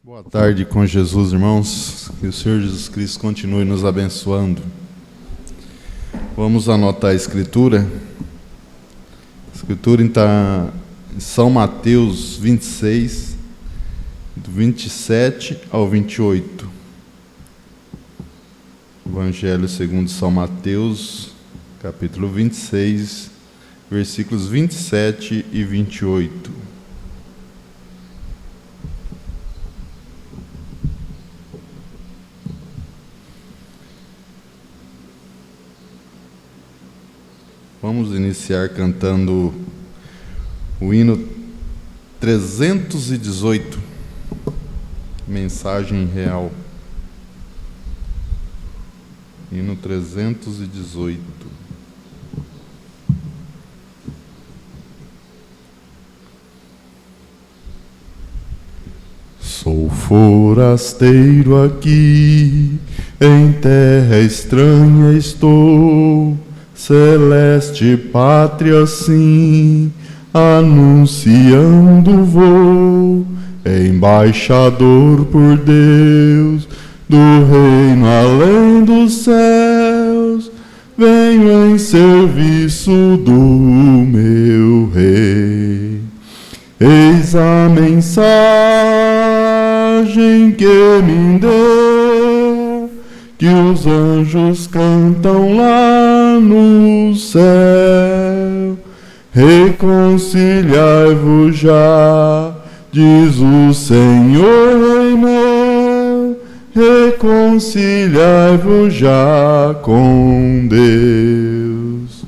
Boa tarde com Jesus, irmãos. Que o Senhor Jesus Cristo continue nos abençoando. Vamos anotar a Escritura. A Escritura está em São Mateus 26, do 27 ao 28. Evangelho segundo São Mateus, capítulo 26, versículos 27 e 28. Vamos iniciar cantando o hino 318, Mensagem Real. Hino 318. Sou forasteiro aqui, em terra estranha estou, celeste pátria sim, anunciando vou, embaixador por Deus, do reino além dos céus, venho em serviço do meu rei. Eis a mensagem que me deu, que os anjos cantam lá no céu. Reconciliai-vos já, diz o Senhor Rei meu, reconciliai-vos já com Deus.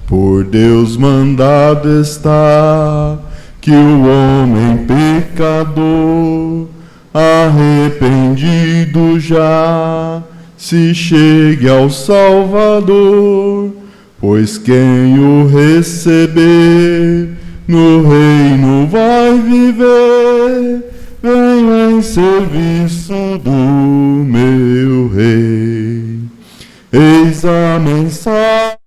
Por Deus mandado está que o homem pecador, arrependido já, se chegue ao Salvador, pois quem o receber no reino vai viver. Venho em serviço do meu rei. Eis a mensagem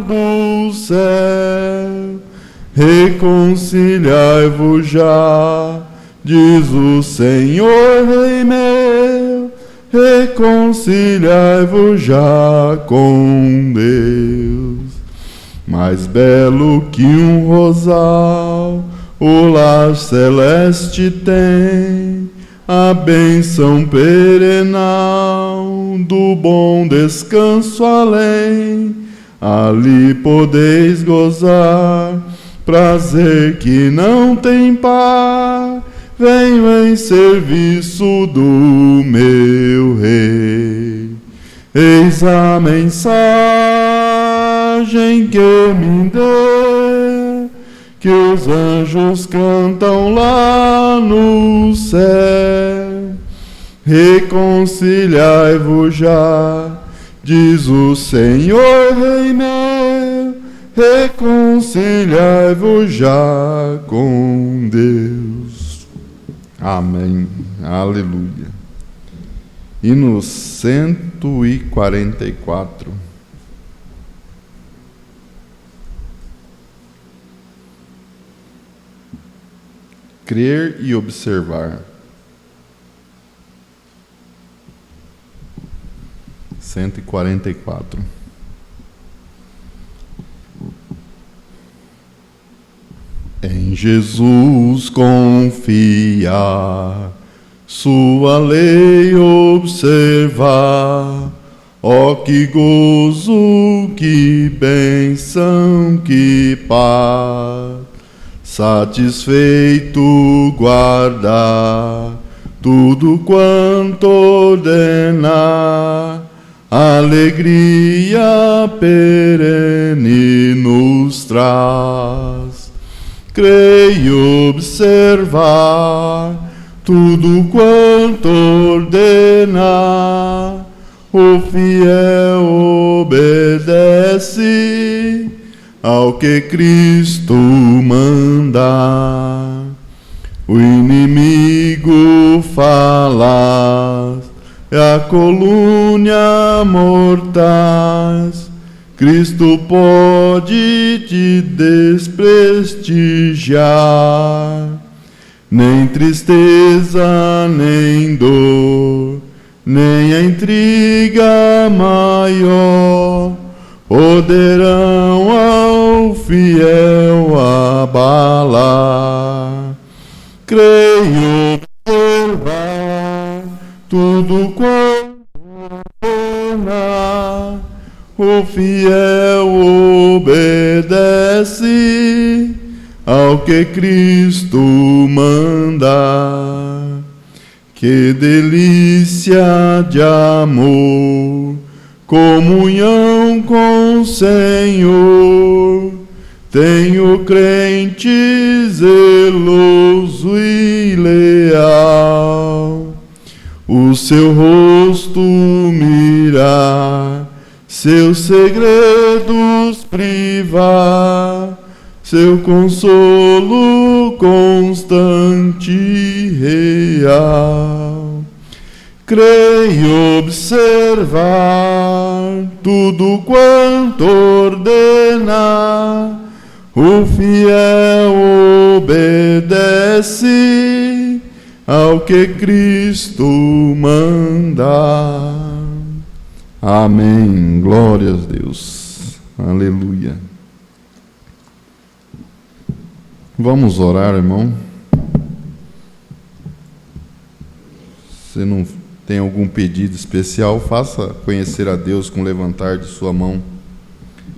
do céu. Reconciliai-vos já, diz o Senhor Rei meu, reconciliai-vos já com Deus. Mais belo que um rosal, o lar celeste tem, a bênção perenal do bom descanso além. Ali podeis gozar prazer que não tem par. Venho em serviço do meu rei. Eis a mensagem que me deu, que os anjos cantam lá no céu. Reconciliai-vos já, diz o Senhor Rei meu, reconciliai-vos já com Deus. Amém. Aleluia. Hino 144. Crer e observar. 144. Em Jesus confiar, sua lei observar, ó que gozo, que bênção, que paz, satisfeito guardar tudo quanto ordenar, alegria perene nos traz. Creio observar tudo quanto ordenar, o fiel obedece ao que Cristo manda. O inimigo fala, a colúnia mortais, Cristo pode te desprestigiar. Nem tristeza, nem dor, nem a intriga maior poderão ao fiel abalar. Creio observar tudo quanto torna, o fiel obedece ao que Cristo manda. Que delícia de amor, comunhão com o Senhor, tem o crente zeloso e leal. O seu rosto mirar, seus segredos privar, seu consolo constante e real. Creio observar tudo quanto ordena, o fiel obedece ao que Cristo manda. Amém. Glória a Deus. Aleluia. Vamos orar, irmão. Se não tem algum pedido especial, faça conhecer a Deus com o levantar de sua mão.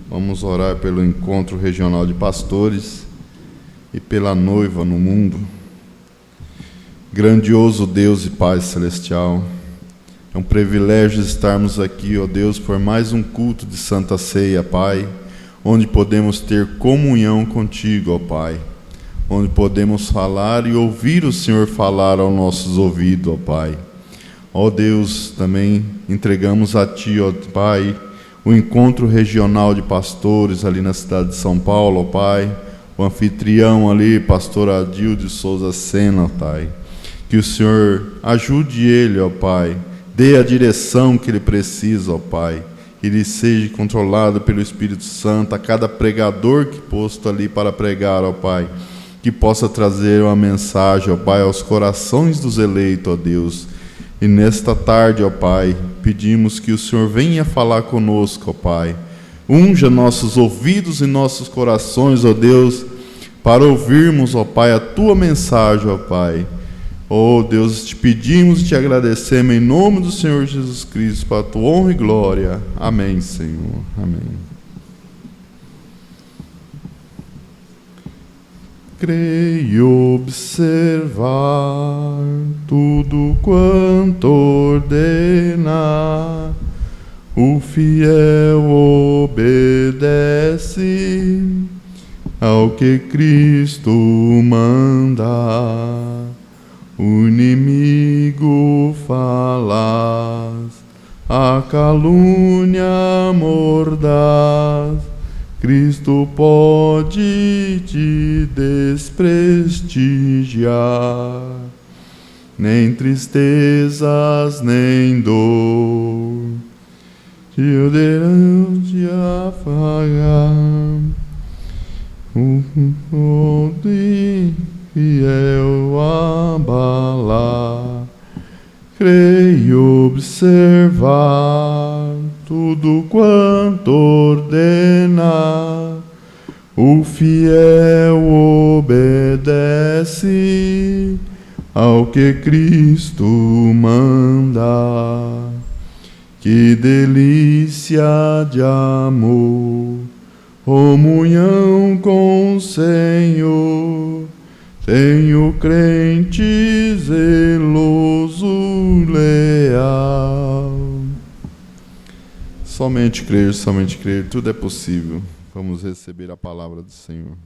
Vamos orar pelo encontro regional de pastores e pela noiva no mundo. Grandioso Deus e Pai celestial, é um privilégio estarmos aqui, ó Deus, por mais um culto de Santa Ceia, Pai, onde podemos ter comunhão contigo, ó Pai, onde podemos falar e ouvir o Senhor falar aos nossos ouvidos, ó Pai. Ó Deus, também entregamos a Ti, ó Pai, o encontro regional de pastores ali na cidade de São Paulo, ó Pai, o anfitrião ali, pastor Adil de Souza Sena, ó Pai. Que o Senhor ajude ele, ó Pai, dê a direção que ele precisa, ó Pai, que ele seja controlado pelo Espírito Santo, a cada pregador que posto ali para pregar, ó Pai, que possa trazer uma mensagem, ó Pai, aos corações dos eleitos, ó Deus. E nesta tarde, ó Pai, pedimos que o Senhor venha falar conosco, ó Pai. Unja nossos ouvidos e nossos corações, ó Deus, para ouvirmos, ó Pai, a Tua mensagem, ó Pai. Ó Deus, te pedimos e te agradecemos em nome do Senhor Jesus Cristo, para a Tua honra e glória. Amém, Senhor. Amém. Creio observar tudo quanto ordena, o fiel obedece ao que Cristo manda. O inimigo falaz, a calúnia mordaz, Cristo pode te desprestigiar. Nem tristezas, nem dor te poderão te afagar. O fiel abalar. Creio observar tudo quanto ordena, o fiel obedece ao que Cristo manda. Que delícia de amor, comunhão com o Senhor, tenho crente zeloso, leal. Somente crer, tudo é possível. Vamos receber a palavra do Senhor.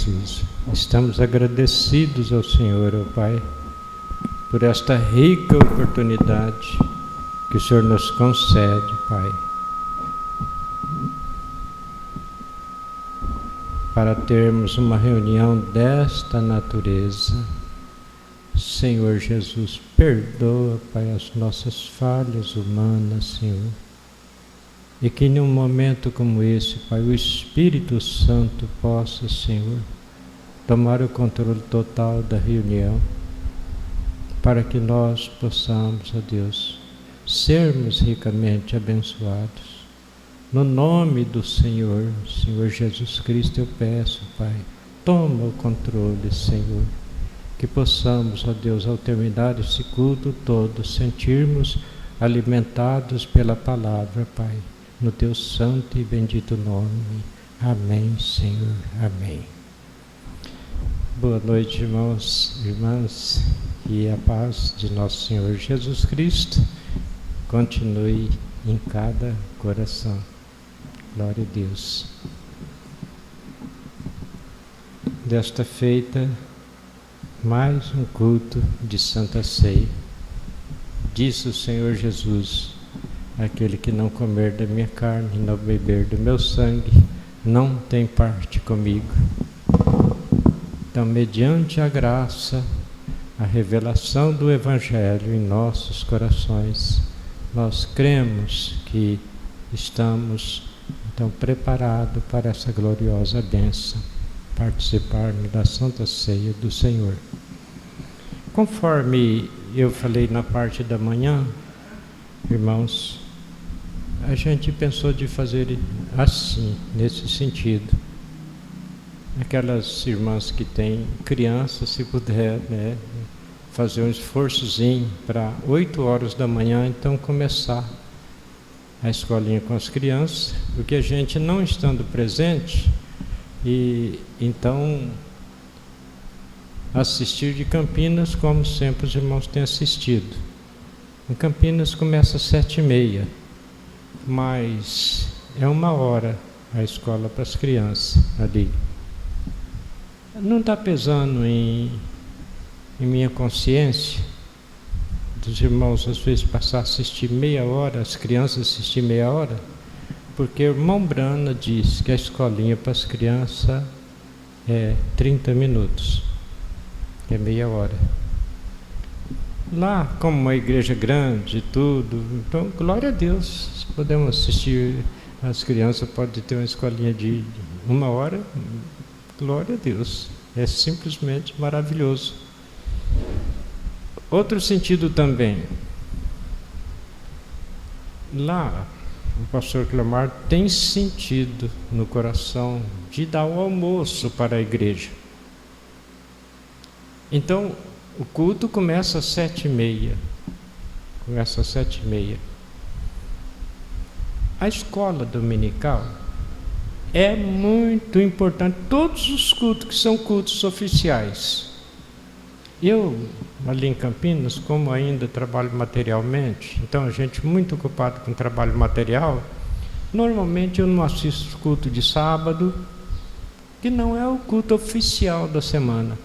Jesus. Estamos agradecidos ao Senhor, ó Pai, por esta rica oportunidade que o Senhor nos concede, Pai, para termos uma reunião desta natureza. Senhor Jesus, perdoa, Pai, as nossas falhas humanas, Senhor. E que num momento como esse, Pai, o Espírito Santo possa, Senhor, tomar o controle total da reunião, para que nós possamos, ó Deus, sermos ricamente abençoados. No nome do Senhor Jesus Cristo, eu peço, Pai, toma o controle, Senhor, que possamos, ó Deus, ao terminar esse culto todo, sentirmos alimentados pela palavra, Pai, no teu santo e bendito nome. Amém, Senhor. Amém. Boa noite, irmãos e irmãs, e a paz de nosso Senhor Jesus Cristo continue em cada coração. Glória a Deus. Desta feita, mais um culto de Santa Ceia. Disse o Senhor Jesus: aquele que não comer da minha carne e não beber do meu sangue, não tem parte comigo. Então, mediante a graça, a revelação do Evangelho em nossos corações, nós cremos que estamos, então, preparados para essa gloriosa bênção, participarmos da Santa Ceia do Senhor. Conforme eu falei na parte da manhã, irmãos, a gente pensou de fazer assim, nesse sentido. Aquelas irmãs que têm crianças, se puder, né, fazer um esforçozinho para 8 horas da manhã, então começar a escolinha com as crianças, porque a gente não estando presente, e então assistir de Campinas, como sempre os irmãos têm assistido. Em Campinas começa às 7h30, mas é 1 hora a escola para as crianças ali. Não está pesando em minha consciência dos irmãos às vezes passar a assistir meia hora, as crianças assistir meia hora, porque o irmão Brana diz que a escolinha para as crianças é 30 minutos, é meia hora. Lá, como uma igreja grande e tudo, então, glória a Deus, podemos assistir, as crianças podem ter uma escolinha de 1 hora, glória a Deus, é simplesmente maravilhoso. Outro sentido também, lá, o pastor Clemar tem sentido no coração de dar o almoço para a igreja. Então, o culto começa às 7h30. Começa às 7h30. A escola dominical é muito importante. Todos os cultos que são cultos oficiais. Eu, ali em Campinas, como ainda trabalho materialmente, então a gente muito ocupado com trabalho material, normalmente eu não assisto culto de sábado, que não é o culto oficial da semana.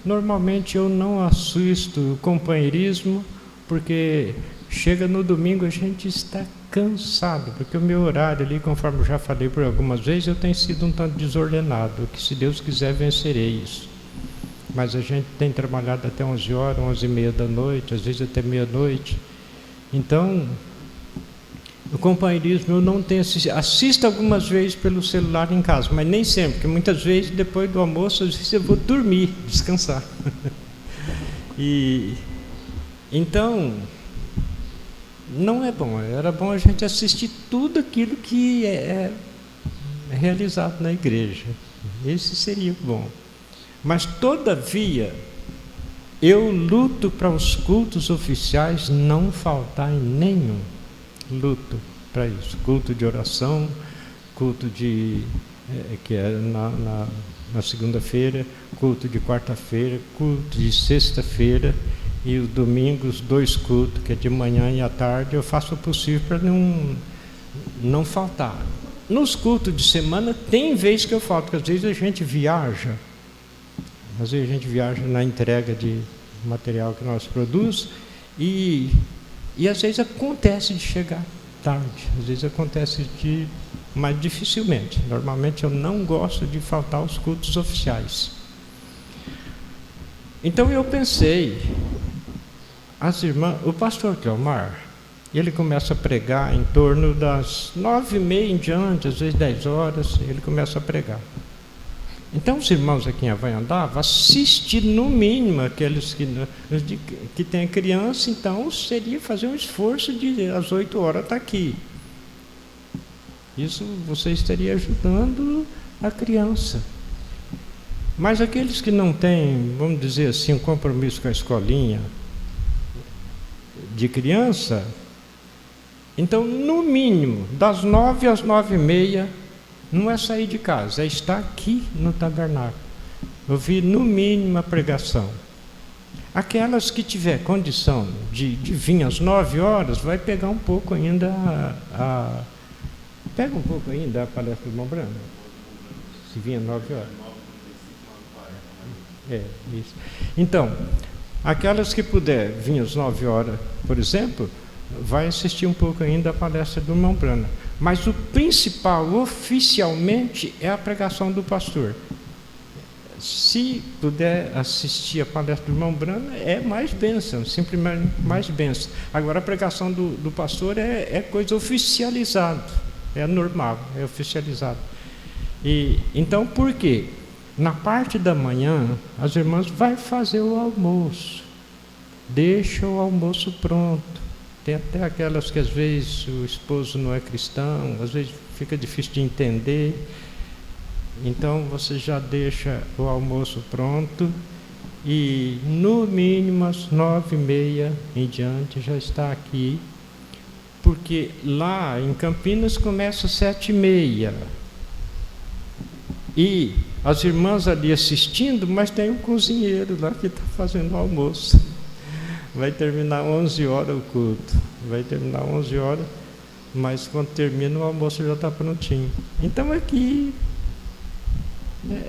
Normalmente eu não assisto o companheirismo, porque chega no domingo a gente está cansado, porque o meu horário ali, conforme eu já falei por algumas vezes, eu tenho sido um tanto desordenado, que se Deus quiser vencerei isso. Mas a gente tem trabalhado até 11 horas, 11h30 da noite, às vezes até meia-noite. Então, o companheirismo eu não tenho assistido. Assisto algumas vezes pelo celular em casa, mas nem sempre, porque muitas vezes depois do almoço, às vezes eu vou dormir, descansar. E então, não é bom. Era bom a gente assistir tudo aquilo que é realizado na igreja. Esse seria bom. Mas, todavia, eu luto para os cultos oficiais não faltar em nenhum. Luto para isso. Culto de oração, culto de que é na segunda-feira, culto de quarta-feira, culto de sexta-feira, e os domingos 2 cultos, que é de manhã e à tarde. Eu faço o possível para não faltar. nos cultos de semana tem vez que eu falto, porque às vezes a gente viaja. Às vezes a gente viaja na entrega de material que nós produzimos e às vezes acontece de chegar tarde, às vezes acontece mas dificilmente. Normalmente eu não gosto de faltar aos cultos oficiais. Então eu pensei, as irmãs, o pastor Cleomar, ele começa a pregar em torno das 9h30 em diante, às vezes 10 horas, ele começa a pregar. Então os irmãos aqui em Avanhandava assistir no mínimo aqueles que têm criança, então seria fazer um esforço de às 8 horas estar aqui. Isso você estaria ajudando a criança. Mas aqueles que não têm, vamos dizer assim, um compromisso com a escolinha de criança, então no mínimo das 9 às 9h30, não é sair de casa, é estar aqui no tabernáculo, ouvir no mínimo a pregação. Aquelas que tiver condição de vir às 9 horas, vai pegar um pouco ainda pega um pouco ainda a palestra do irmão Brando, se vir às 9 horas. Isso. Então, aquelas que puder vir às 9 horas, por exemplo, vai assistir um pouco ainda a palestra do irmão Brando. Mas o principal, oficialmente, é a pregação do pastor. Se puder assistir a palestra do irmão Brando, é mais bênção, simplesmente mais bênção. Agora, a pregação do pastor é coisa oficializada, é normal, é oficializado. Então, por quê? Na parte da manhã, as irmãs vão fazer o almoço, deixa o almoço pronto. Tem até aquelas que às vezes o esposo não é cristão, às vezes fica difícil de entender. Então você já deixa o almoço pronto e no mínimo às 9h30 em diante já está aqui, porque lá em Campinas começa às 7h30. E as irmãs ali assistindo, mas tem um cozinheiro lá que está fazendo o almoço. Vai terminar 11 horas o culto. Vai terminar 11 horas, mas quando termina o almoço já está prontinho. Então aqui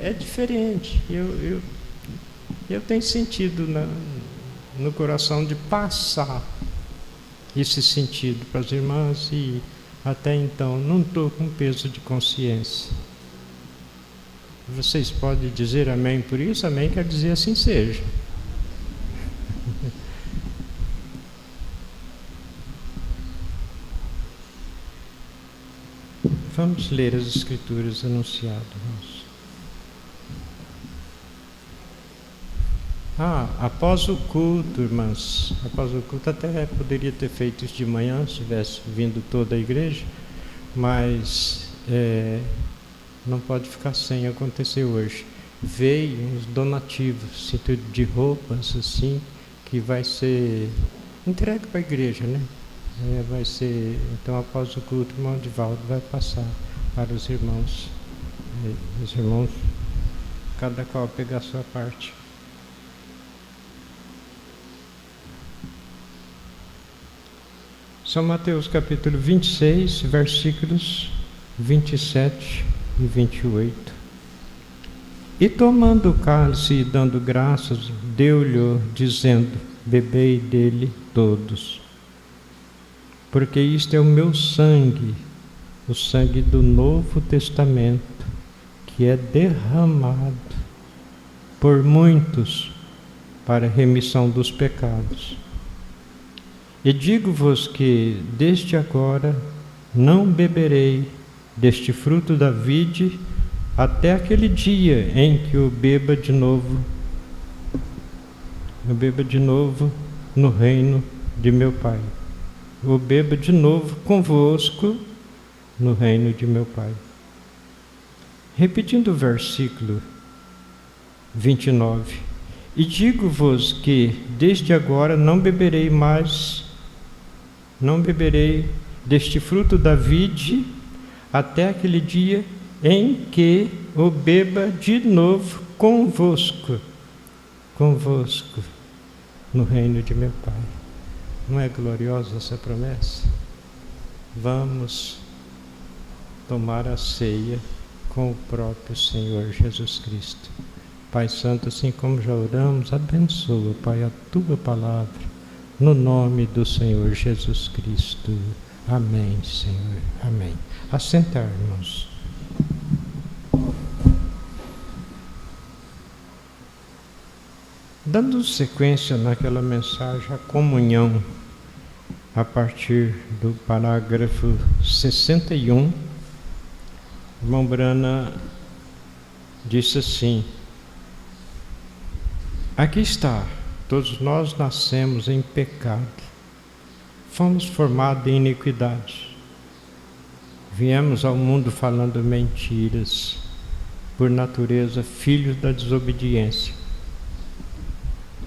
é diferente. Eu tenho sentido no coração de passar esse sentido para as irmãs e até então não estou com peso de consciência. Vocês podem dizer amém por isso? Amém quer dizer assim seja. Vamos ler as Escrituras anunciadas. Após o culto, irmãs, após o culto até poderia ter feito isso de manhã, se tivesse vindo toda a igreja, mas não pode ficar sem acontecer hoje. Veio uns donativos, sentido de roupas, assim, que vai ser entregue para a igreja, né? Vai ser, então após o culto, o irmão Divaldo vai passar para os irmãos. Os irmãos, cada qual pegar a sua parte. São Mateus capítulo 26, versículos 27 e 28. E tomando o cálice e dando graças, deu-lhe, dizendo: bebei dele todos, porque isto é o meu sangue, o sangue do Novo Testamento, que é derramado por muitos para a remissão dos pecados. E digo-vos que desde agora não beberei deste fruto da vide até aquele dia em que eu beba de novo no reino de meu Pai. Eu beba de novo convosco no reino de meu Pai. Repetindo o versículo 29. E digo-vos que desde agora não beberei deste fruto da vide até aquele dia em que o beba de novo convosco no reino de meu Pai. Não é gloriosa essa promessa? Vamos tomar a ceia com o próprio Senhor Jesus Cristo. Pai Santo, assim como já oramos, abençoa, Pai, a Tua palavra, no nome do Senhor Jesus Cristo. Amém, Senhor. Amém. Assentar-nos. Dando sequência naquela mensagem, a comunhão, a partir do parágrafo 61, irmão Brana disse assim: aqui está, todos nós nascemos em pecado, fomos formados em iniquidade, viemos ao mundo falando mentiras, por natureza filhos da desobediência.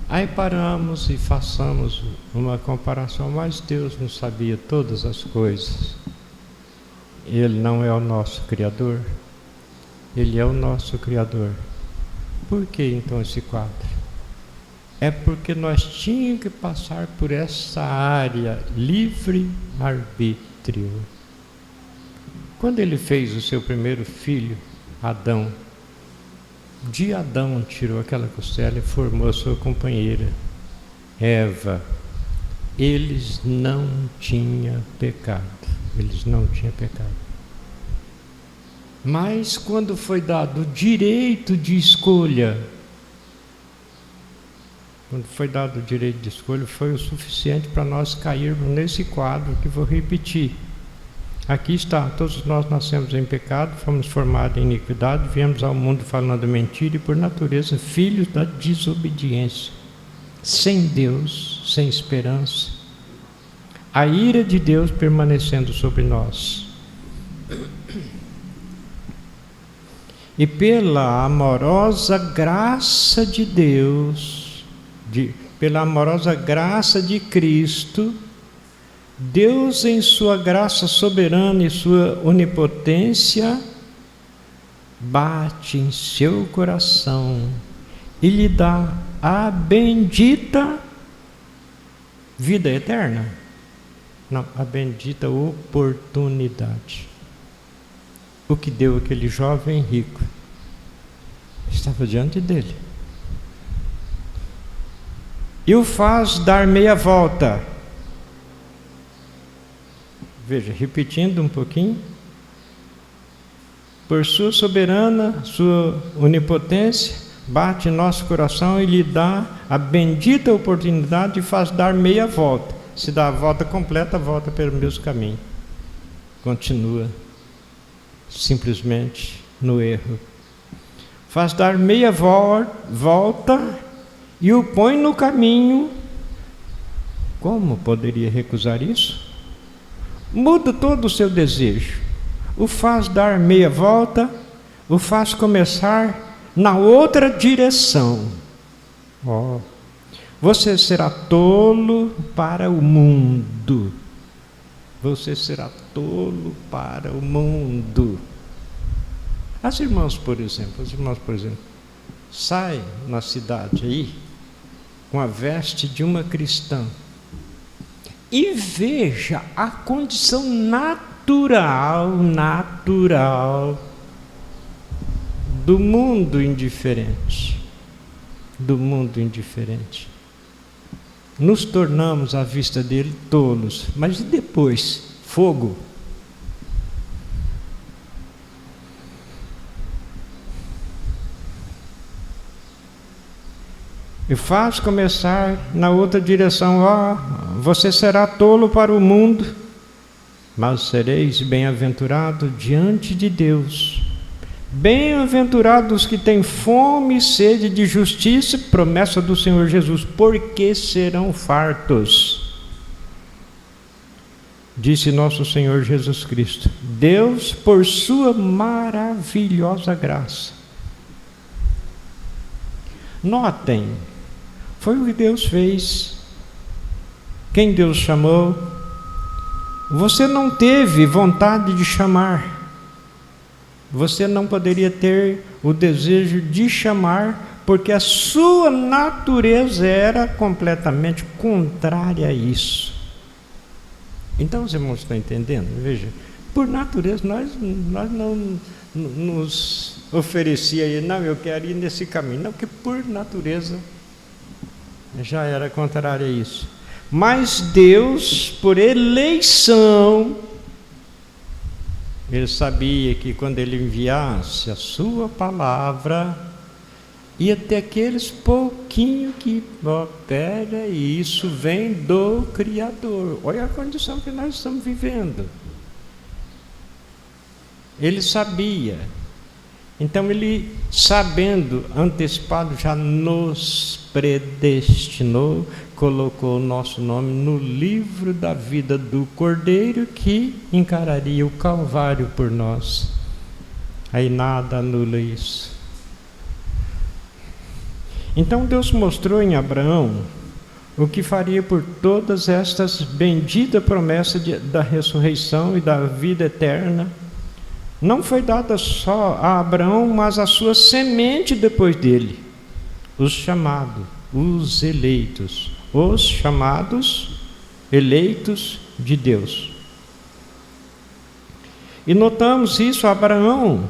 Aí paramos e façamos uma comparação, mas Deus não sabia todas as coisas. Ele não é o nosso Criador, Ele é o nosso Criador. Por que então esse quadro? É porque nós tínhamos que passar por essa área livre-arbítrio. Quando Ele fez o seu primeiro filho, Adão, de Adão tirou aquela costela e formou a sua companheira, Eva. Eles não tinham pecado. Eles não tinham pecado. Mas quando foi dado o direito de escolha, foi o suficiente para nós cairmos nesse quadro que vou repetir. Aqui está, todos nós nascemos em pecado, fomos formados em iniquidade, viemos ao mundo falando mentira e por natureza filhos da desobediência, sem Deus, sem esperança, a ira de Deus permanecendo sobre nós. E pela amorosa graça de Deus, pela amorosa graça de Cristo, Deus, em sua graça soberana e sua onipotência, bate em seu coração e lhe dá a bendita vida eterna. Não, a bendita oportunidade. O que deu aquele jovem rico estava diante dele. E o faz dar meia volta. Veja, repetindo um pouquinho. Por sua soberana, sua onipotência, bate em nosso coração e lhe dá a bendita oportunidade e faz dar meia volta. Se dá a volta completa, volta pelo mesmo caminho. Continua simplesmente no erro. Faz dar meia volta e o põe no caminho. Como poderia recusar isso? Muda todo o seu desejo, o faz dar meia volta, o faz começar na outra direção. Você será tolo para o mundo. Você será tolo para o mundo. As irmãs, por exemplo, saem na cidade aí com a veste de uma cristã. E veja a condição natural do mundo indiferente. Do mundo indiferente. Nos tornamos à vista dele tolos. Mas e depois? Fogo. E faz começar na outra direção. Você será tolo para o mundo, mas sereis bem-aventurado diante de Deus. Bem-aventurados que têm fome e sede de justiça, promessa do Senhor Jesus, porque serão fartos. Disse nosso Senhor Jesus Cristo. Deus, por sua maravilhosa graça. Notem, foi o que Deus fez. Quem Deus chamou? Você não teve vontade de chamar. Você não poderia ter o desejo de chamar, porque a sua natureza era completamente contrária a isso. Então os irmãos estão entendendo? Veja, por natureza, nós não nos oferecia, não, eu quero ir nesse caminho. Não, porque por natureza já era contrário a isso. Mas Deus, por eleição, Ele sabia que quando Ele enviasse a sua palavra, ia ter aqueles pouquinho que, pera, e isso vem do Criador. Olha a condição que nós estamos vivendo. Ele sabia. Então Ele, sabendo, antecipado, já nos predestinou, colocou o nosso nome no livro da vida do Cordeiro que encararia o Calvário por nós. Aí nada anula isso. Então Deus mostrou em Abraão o que faria por todas estas benditas promessas da ressurreição e da vida eterna. Não foi dada só a Abraão, mas a sua semente depois dele. Os chamados, os eleitos, os chamados eleitos de Deus. E notamos isso, Abraão,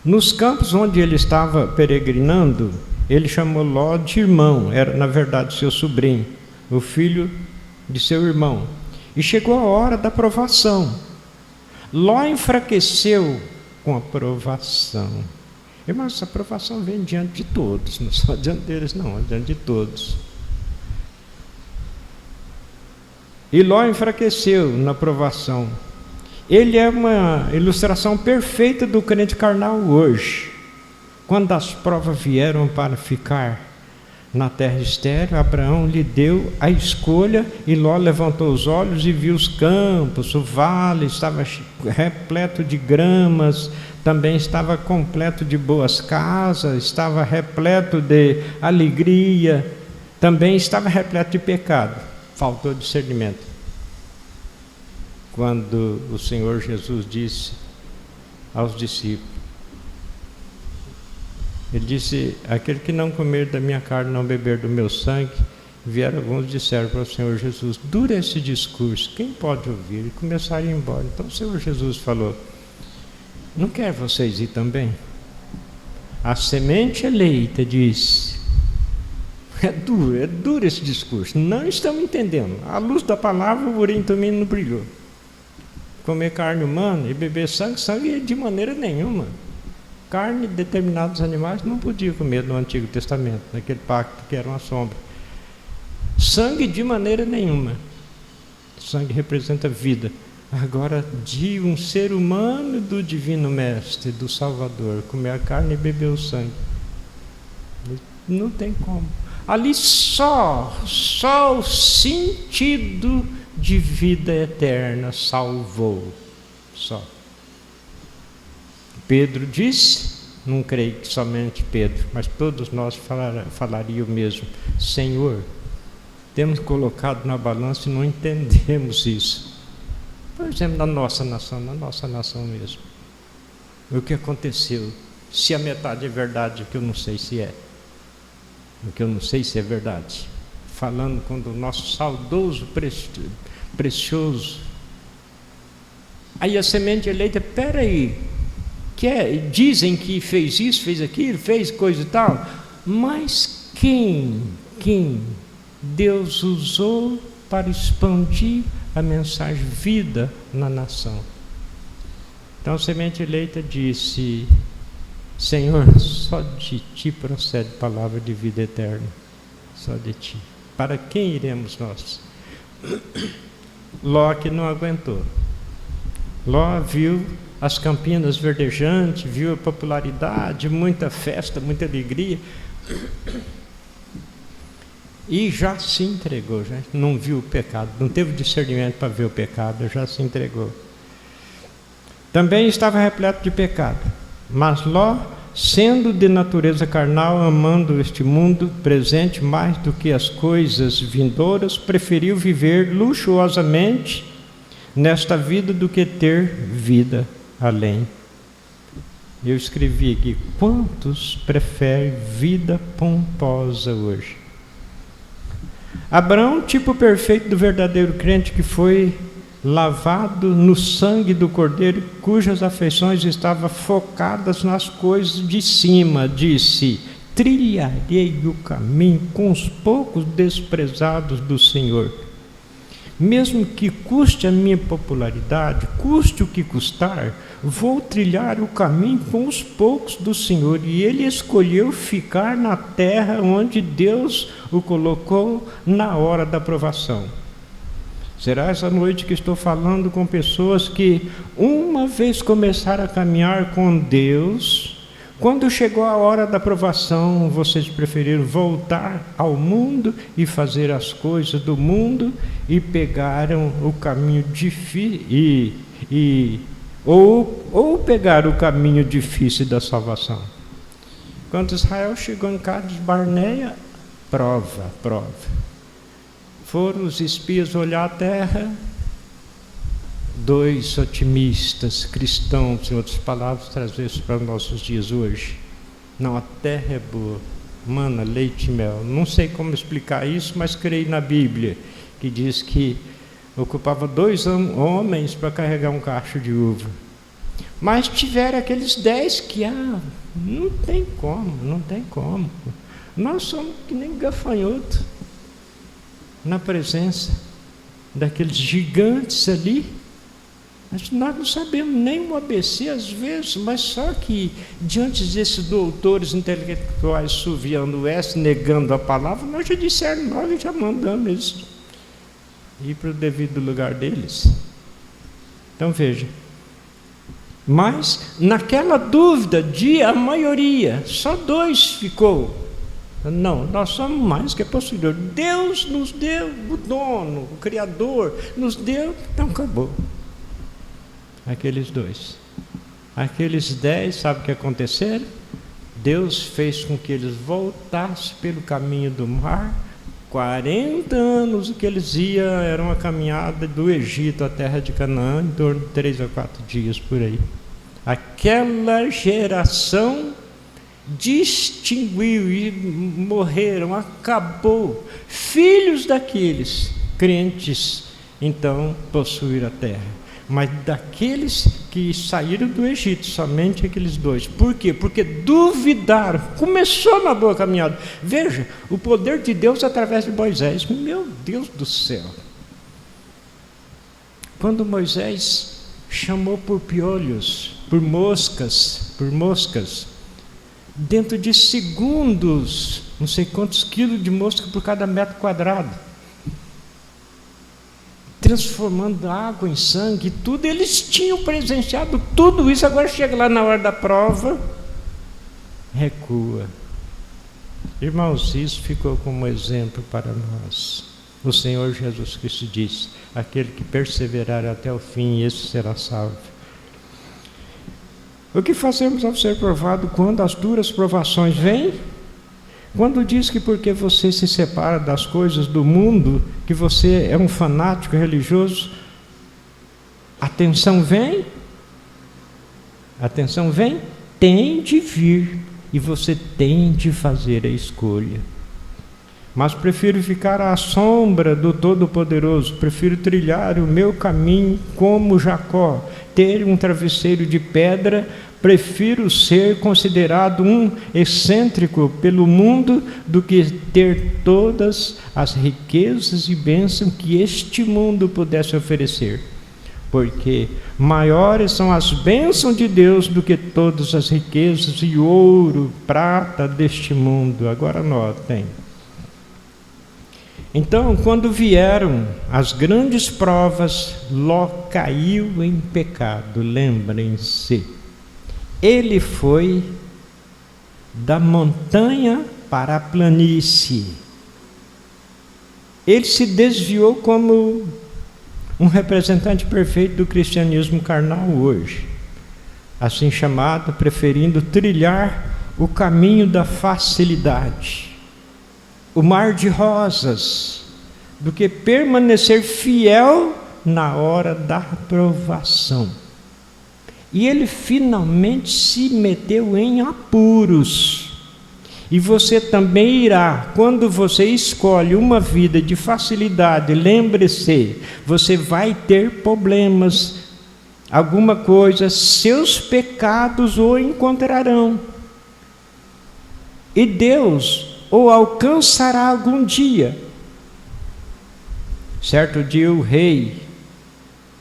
nos campos onde ele estava peregrinando, ele chamou Ló de irmão, era na verdade seu sobrinho, o filho de seu irmão. E chegou a hora da provação. Ló enfraqueceu com a provação. Irmãos, essa provação vem diante de todos, não só diante deles, não, diante de todos. E Ló enfraqueceu na provação. Ele é uma ilustração perfeita do crente carnal hoje. Quando as provas vieram para ficar na terra estéril, Abraão lhe deu a escolha e Ló levantou os olhos e viu os campos, o vale estava repleto de gramas, também estava completo de boas casas, estava repleto de alegria, também estava repleto de pecado, faltou discernimento. Quando o Senhor Jesus disse aos discípulos, Ele disse, aquele que não comer da minha carne, não beber do meu sangue, vieram alguns e disseram para o Senhor Jesus, dura esse discurso, quem pode ouvir? E começaram a ir embora. Então o Senhor Jesus falou, não quer vocês ir também? A semente eleita disse, é duro esse discurso, não estamos entendendo. À luz da palavra, o urim também não brilhou. Comer carne humana e beber sangue de maneira nenhuma. Carne de determinados animais não podia comer no Antigo Testamento, naquele pacto que era uma sombra. Sangue de maneira nenhuma. Sangue representa vida. Agora, de um ser humano do Divino Mestre, do Salvador, comer a carne e beber o sangue. Não tem como. Ali só o sentido de vida eterna salvou. Só. Pedro disse, não creio que somente Pedro, mas todos nós falaríamos o mesmo, Senhor, temos colocado na balança e não entendemos isso. Por exemplo, na nossa nação mesmo. O que aconteceu? Se a metade é verdade, o que eu não sei se é. O que eu não sei se é verdade. Falando com o nosso saudoso, precioso. Aí a semente eleita, peraí, dizem que fez isso, fez aquilo, fez coisa e tal, mas quem Deus usou para expandir a mensagem vida na nação? Então a semente eleita disse, Senhor, só de Ti procede palavra de vida eterna, só de Ti. Para quem iremos nós? Ló que não aguentou. Ló viu as campinas verdejantes, viu a popularidade, muita festa, muita alegria, e já se entregou, já não viu o pecado, não teve discernimento para ver o pecado, já se entregou. Também estava repleto de pecado, mas Ló, sendo de natureza carnal, amando este mundo presente mais do que as coisas vindouras, preferiu viver luxuosamente nesta vida do que ter vida além. Eu escrevi aqui, quantos preferem vida pomposa hoje? Abraão, tipo perfeito do verdadeiro crente que foi lavado no sangue do Cordeiro, cujas afeições estavam focadas nas coisas de cima, disse: trilharei o caminho com os poucos desprezados do Senhor. Mesmo que custe a minha popularidade, custe o que custar, vou trilhar o caminho com os poucos do Senhor. E ele escolheu ficar na terra onde Deus o colocou na hora da provação. Será essa noite que estou falando com pessoas que, uma vez começaram a caminhar com Deus, quando chegou a hora da provação, vocês preferiram voltar ao mundo e fazer as coisas do mundo e pegaram o caminho difícil ou pegaram o caminho difícil da salvação. Quando Israel chegou em Cádiz Barneia, prova. Foram os espias olhar a terra, 2 otimistas cristãos, em outras palavras, trazer isso para os nossos dias hoje. Não, a terra é boa, mana, leite e mel. Não sei como explicar isso, mas creio na Bíblia, que diz que ocupava 2 homens para carregar um cacho de uva. Mas tiveram aqueles 10 que, não tem como. Nós somos que nem gafanhoto na presença daqueles gigantes ali. Mas nós não sabemos nem o ABC às vezes, mas só que diante desses doutores intelectuais suviando S, negando a palavra, nós já disseram, nós já mandamos eles ir para o devido lugar deles. Então veja, mas naquela dúvida a maioria, só 2 ficou. Não, nós somos mais que possuidor. Deus nos deu, o dono, o Criador nos deu, então acabou. Aqueles 2. Aqueles 10, sabe o que aconteceram? Deus fez com que eles voltassem pelo caminho do mar. 40 anos o que eles iam era uma caminhada do Egito à terra de Canaã, em torno de 3 a 4 dias por aí. Aquela geração distinguiu e morreram, acabou. Filhos daqueles crentes, então, possuíram a terra. Mas daqueles que saíram do Egito, somente aqueles 2. Por quê? Porque duvidaram. Começou na boa caminhada. Veja, o poder de Deus através de Moisés. Meu Deus do céu. Quando Moisés chamou por piolhos, por moscas, dentro de segundos, não sei quantos quilos de mosca por cada metro quadrado, transformando água em sangue, tudo, eles tinham presenciado tudo isso. Agora chega lá na hora da prova, recua. Irmãos, isso ficou como exemplo para nós. O Senhor Jesus Cristo disse: aquele que perseverar até o fim, esse será salvo. O que fazemos ao ser provado quando as duras provações vêm? Quando diz que porque você se separa das coisas do mundo, que você é um fanático religioso, a tensão vem, tem de vir, e você tem de fazer a escolha. Mas prefiro ficar à sombra do Todo-Poderoso, prefiro trilhar o meu caminho como Jacó, ter um travesseiro de pedra. Prefiro ser considerado um excêntrico pelo mundo do que ter todas as riquezas e bênçãos que este mundo pudesse oferecer. Porque maiores são as bênçãos de Deus do que todas as riquezas e ouro, prata deste mundo. Agora notem. Então, quando vieram as grandes provas, Ló caiu em pecado, lembrem-se. Ele foi da montanha para a planície. Ele se desviou como um representante perfeito do cristianismo carnal hoje, assim chamado, preferindo trilhar o caminho da facilidade, o mar de rosas, do que permanecer fiel na hora da provação. E ele finalmente se meteu em apuros. E você também irá, quando você escolhe uma vida de facilidade, lembre-se, você vai ter problemas, alguma coisa, seus pecados o encontrarão. E Deus o alcançará algum dia. Certo dia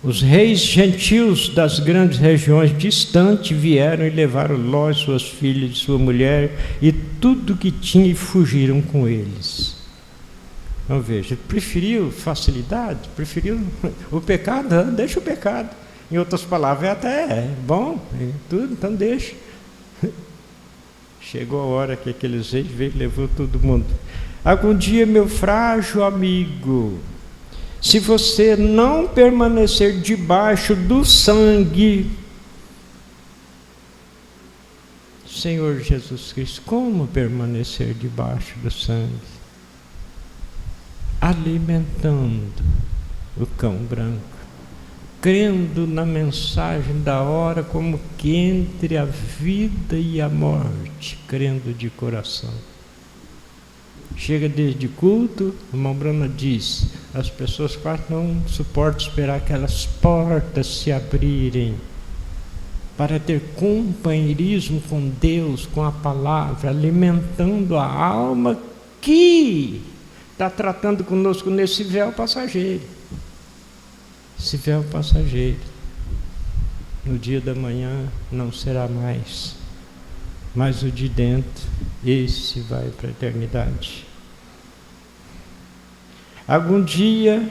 os reis gentios das grandes regiões distantes vieram e levaram Ló, suas filhas e sua mulher e tudo que tinha e fugiram com eles. Então veja, preferiu facilidade, preferiu o pecado, deixa o pecado. Em outras palavras, é bom, tudo, então deixa. Chegou a hora que aqueles reis veio e levou todo mundo. Algum dia, meu frágil amigo, se você não permanecer debaixo do sangue, Senhor Jesus Cristo, como permanecer debaixo do sangue? Alimentando o cão branco, crendo na mensagem da hora como que entre a vida e a morte, crendo de coração. Chega desde culto, a irmã Bruna diz, as pessoas quase não suportam esperar aquelas portas se abrirem para ter companheirismo com Deus, com a palavra, alimentando a alma que está tratando conosco nesse véu passageiro. Esse véu passageiro, no dia da manhã não será mais, mas o de dentro, esse vai para a eternidade. Algum dia,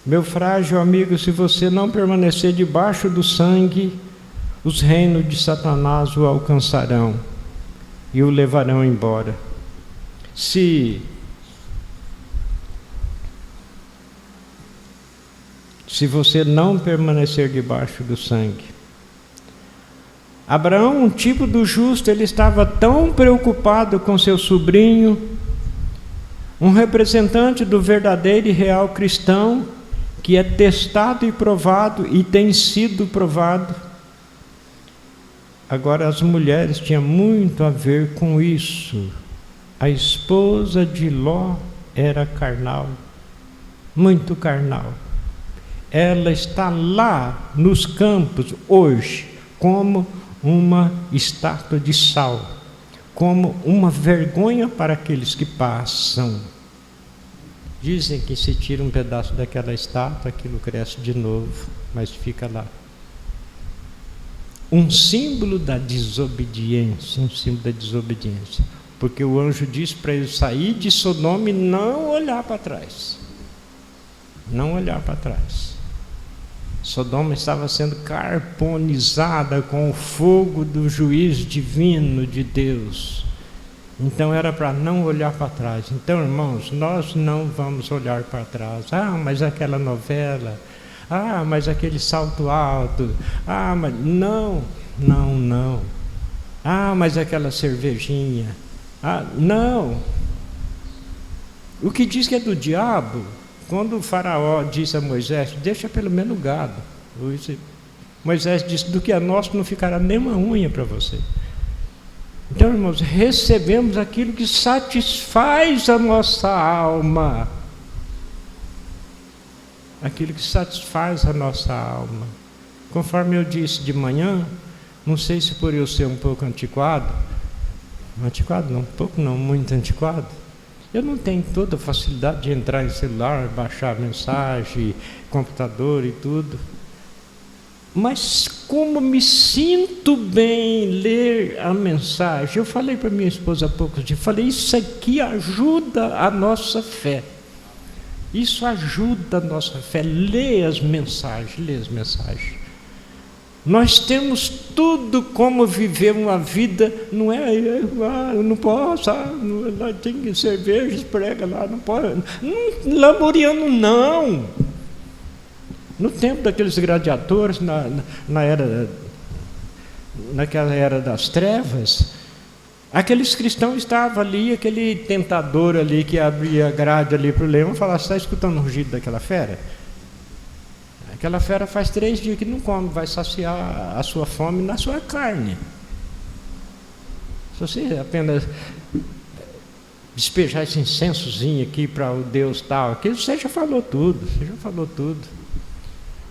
meu frágil amigo, se você não permanecer debaixo do sangue, os reinos de Satanás o alcançarão e o levarão embora. Se você não permanecer debaixo do sangue. Abraão, um tipo do justo, ele estava tão preocupado com seu sobrinho, um representante do verdadeiro e real cristão, que é testado e provado, e tem sido provado. Agora, as mulheres tinham muito a ver com isso. A esposa de Ló era carnal, muito carnal. Ela está lá nos campos hoje como uma estátua de sal, como uma vergonha para aqueles que passam. Dizem que se tira um pedaço daquela estátua, aquilo cresce de novo, mas fica lá. Um símbolo da desobediência, porque o anjo disse para ele sair de Sodoma e não olhar para trás. Não olhar para trás. Sodoma estava sendo carbonizada com o fogo do juízo divino de Deus. Então era para não olhar para trás. Então, irmãos, nós não vamos olhar para trás. Mas aquela novela, mas aquele salto alto, mas não. Mas aquela cervejinha, não. O que diz que é do diabo? Quando o faraó disse a Moisés, deixa pelo menos o gado. Moisés disse, do que é nosso não ficará nenhuma unha para você. Então, irmãos, recebemos aquilo que satisfaz a nossa alma. Aquilo que satisfaz a nossa alma. Conforme eu disse de manhã, não sei se por eu ser um pouco antiquado não, um pouco não, muito antiquado, eu não tenho toda a facilidade de entrar em celular, baixar mensagem, computador e tudo. Mas como me sinto bem ler a mensagem. Eu falei para minha esposa há poucos dias, falei, isso aqui ajuda a nossa fé. Isso ajuda a nossa fé. Lê as mensagens. Nós temos tudo como viver uma vida, não é, eu não posso, lá tem cerveja, prega lá, não pode, lamuriano não. No tempo daqueles gladiadores, naquela era das trevas, aqueles cristãos estavam ali, aquele tentador ali que abria a grade ali para o leão, falava, você está escutando o rugido daquela fera? Aquela fera faz 3 dias que não come, vai saciar a sua fome na sua carne. Se você apenas despejar esse incensozinho aqui para o Deus tal, aquilo você já falou tudo,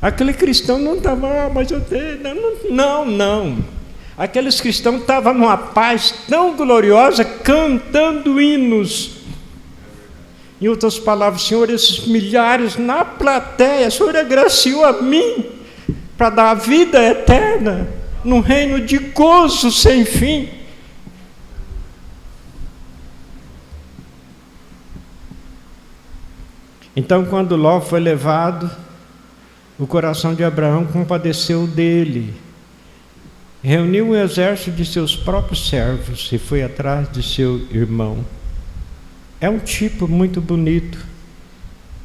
Aquele cristão não estava, mas eu tenho, não. Aqueles cristãos estavam numa paz tão gloriosa, cantando hinos. Em outras palavras, Senhor, esses milhares na plateia, o Senhor agraciou a mim para dar a vida eterna num reino de gozo sem fim. Então, quando Ló foi levado, o coração de Abraão compadeceu dele, reuniu um exército de seus próprios servos e foi atrás de seu irmão. É um tipo muito bonito.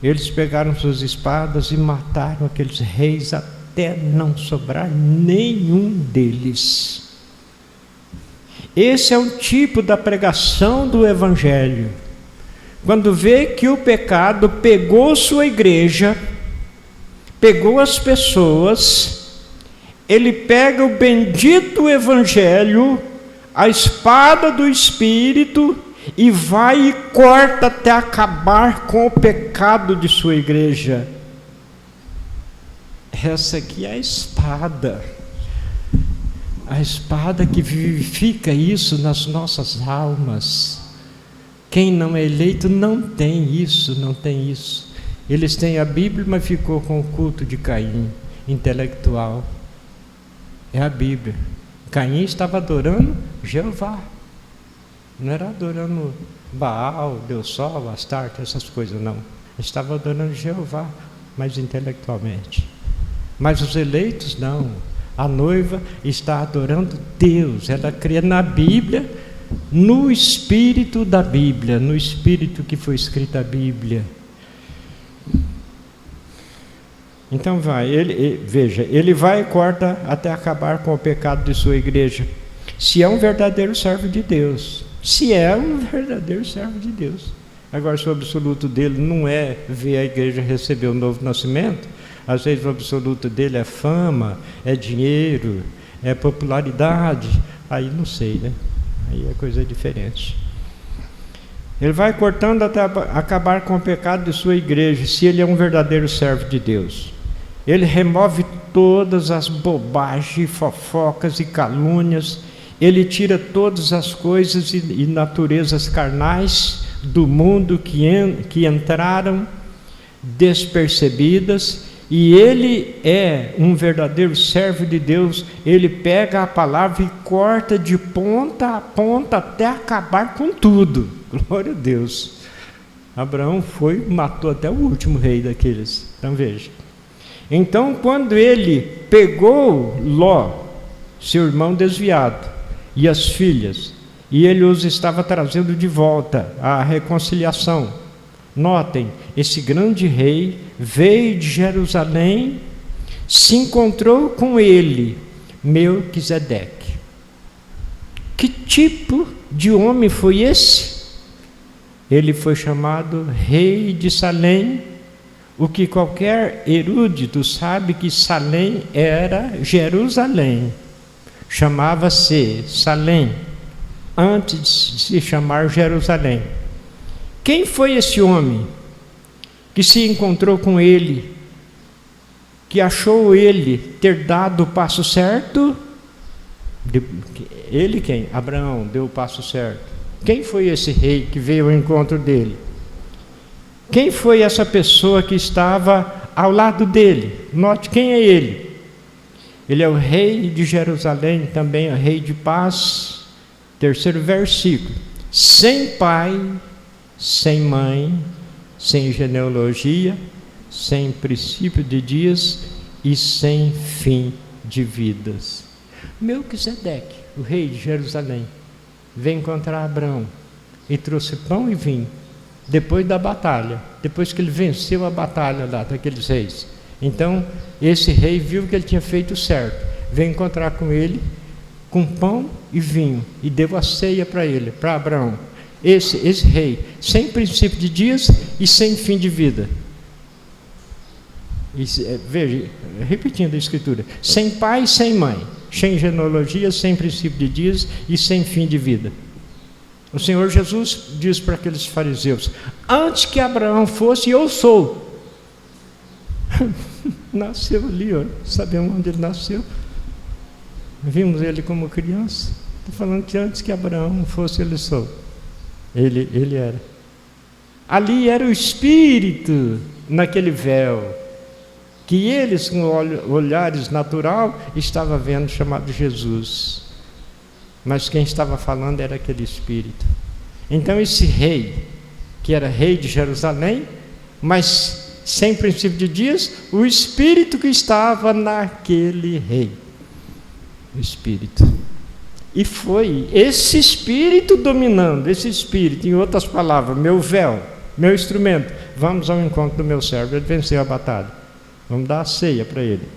Eles pegaram suas espadas e mataram aqueles reis até não sobrar nenhum deles. Esse é um tipo da pregação do Evangelho. Quando vê que o pecado pegou sua igreja, pegou as pessoas, ele pega o bendito Evangelho, a espada do Espírito, e vai e corta até acabar com o pecado de sua igreja. Essa aqui é a espada que vivifica isso nas nossas almas. Quem não é eleito não tem isso. Eles têm a Bíblia, mas ficou com o culto de Caim, intelectual. É a Bíblia. Caim estava adorando Jeová. Não era adorando Baal, Deus Sol, Astarte, essas coisas, não. Estava adorando Jeová, mas intelectualmente. Mas os eleitos, não. A noiva está adorando Deus. Ela crê na Bíblia, no Espírito da Bíblia, no Espírito que foi escrita a Bíblia. Então ele vai e corta até acabar com o pecado de sua igreja. Se é um verdadeiro servo de Deus. Agora, se o absoluto dele não é ver a igreja receber o novo nascimento, às vezes o absoluto dele é fama, é dinheiro, é popularidade, aí não sei, né? Aí é coisa diferente. Ele vai cortando até acabar com o pecado de sua igreja, se ele é um verdadeiro servo de Deus. Ele remove todas as bobagens, fofocas e calúnias. Ele tira todas as coisas e naturezas carnais do mundo que entraram despercebidas, e ele é um verdadeiro servo de Deus. Ele pega a palavra e corta de ponta a ponta até acabar com tudo. Glória a Deus. Abraão foi e matou até o último rei daqueles. Então veja. Então, quando ele pegou Ló, seu irmão desviado, e as filhas, e ele os estava trazendo de volta à reconciliação. Notem, esse grande rei veio de Jerusalém, se encontrou com ele, Melquisedeque. Que tipo de homem foi esse? Ele foi chamado rei de Salém, o que qualquer erudito sabe que Salém era Jerusalém. Chamava-se Salém, antes de se chamar Jerusalém. Quem foi esse homem que se encontrou com ele, que achou ele ter dado o passo certo? Ele quem? Abraão deu o passo certo. Quem foi esse rei que veio ao encontro dele? Quem foi essa pessoa que estava ao lado dele? Note quem é ele. Ele é o rei de Jerusalém, também é o rei de paz. Terceiro versículo. Sem pai, sem mãe, sem genealogia, sem princípio de dias e sem fim de vidas. Melquisedeque, o rei de Jerusalém, veio encontrar Abraão e trouxe pão e vinho, depois da batalha, depois que ele venceu a batalha lá daqueles reis. Então, esse rei viu que ele tinha feito certo, veio encontrar com ele, com pão e vinho, e deu a ceia para ele, para Abraão. Esse rei, sem princípio de dias e sem fim de vida. Veja, repetindo a escritura, sem pai e sem mãe, sem genealogia, sem princípio de dias e sem fim de vida. o Senhor Jesus diz para aqueles fariseus: antes que Abraão fosse, eu sou. Nasceu ali, ó. Sabemos onde ele nasceu. Vimos ele como criança. Estou falando que antes que Abraão fosse, ele sou. Ele era. Ali era o Espírito naquele véu, que eles, com olhares natural, estavam vendo, chamado Jesus. Mas quem estava falando era aquele Espírito. Então esse rei, que era rei de Jerusalém, mas sem princípio de dias, o Espírito que estava naquele rei. O Espírito. E foi esse Espírito dominando, esse Espírito, em outras palavras, meu véu, meu instrumento, vamos ao encontro do meu servo, ele venceu a batalha. Vamos dar a ceia para ele.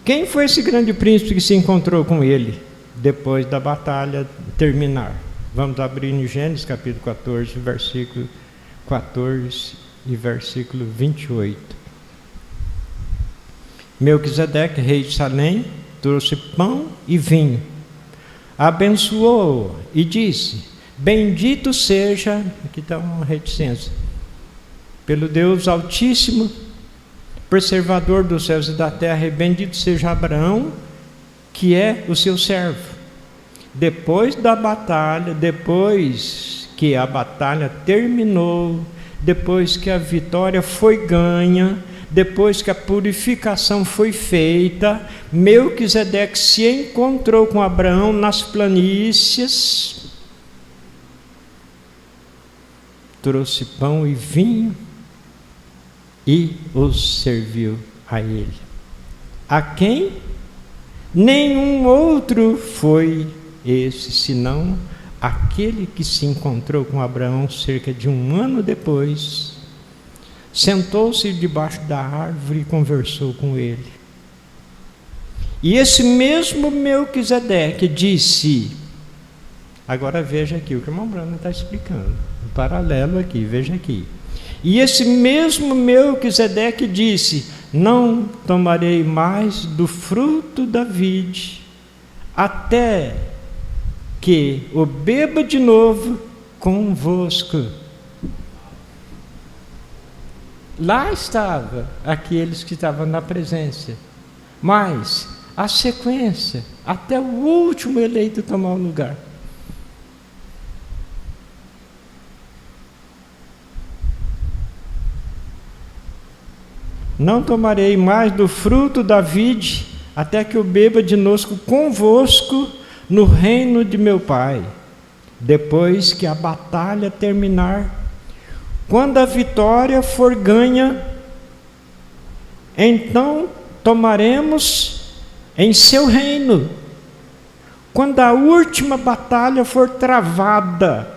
Quem foi esse grande príncipe que se encontrou com ele depois da batalha terminar? Vamos abrir em Gênesis capítulo 14, versículo 14 e versículo 28. Melquisedeque, rei de Salém, trouxe pão e vinho, abençoou e disse: bendito seja, aqui está uma reticência, pelo Deus Altíssimo, preservador dos céus e da terra, e bendito seja Abraão, que é o seu servo. Depois da batalha, depois que a batalha terminou, depois que a vitória foi ganha, depois que a purificação foi feita, Melquisedeque se encontrou com Abraão nas planícies, trouxe pão e vinho e os serviu a ele. A quem? Nenhum outro foi esse, senão aquele que se encontrou com Abraão cerca de 1 ano depois. Sentou-se debaixo da árvore e conversou com ele. E esse mesmo Melquisedeque disse, agora veja aqui o que o irmão Bruno está explicando, um paralelo aqui, veja aqui. E esse mesmo Melquisedeque disse: não tomarei mais do fruto da vide, até que o beba de novo convosco. Lá estava aqueles que estavam na presença, mas a sequência, até o último eleito tomar o lugar. Não tomarei mais do fruto da vide, até que eu beba de novo convosco no reino de meu Pai, depois que a batalha terminar. Quando a vitória for ganha, então tomaremos em seu reino. Quando a última batalha for travada,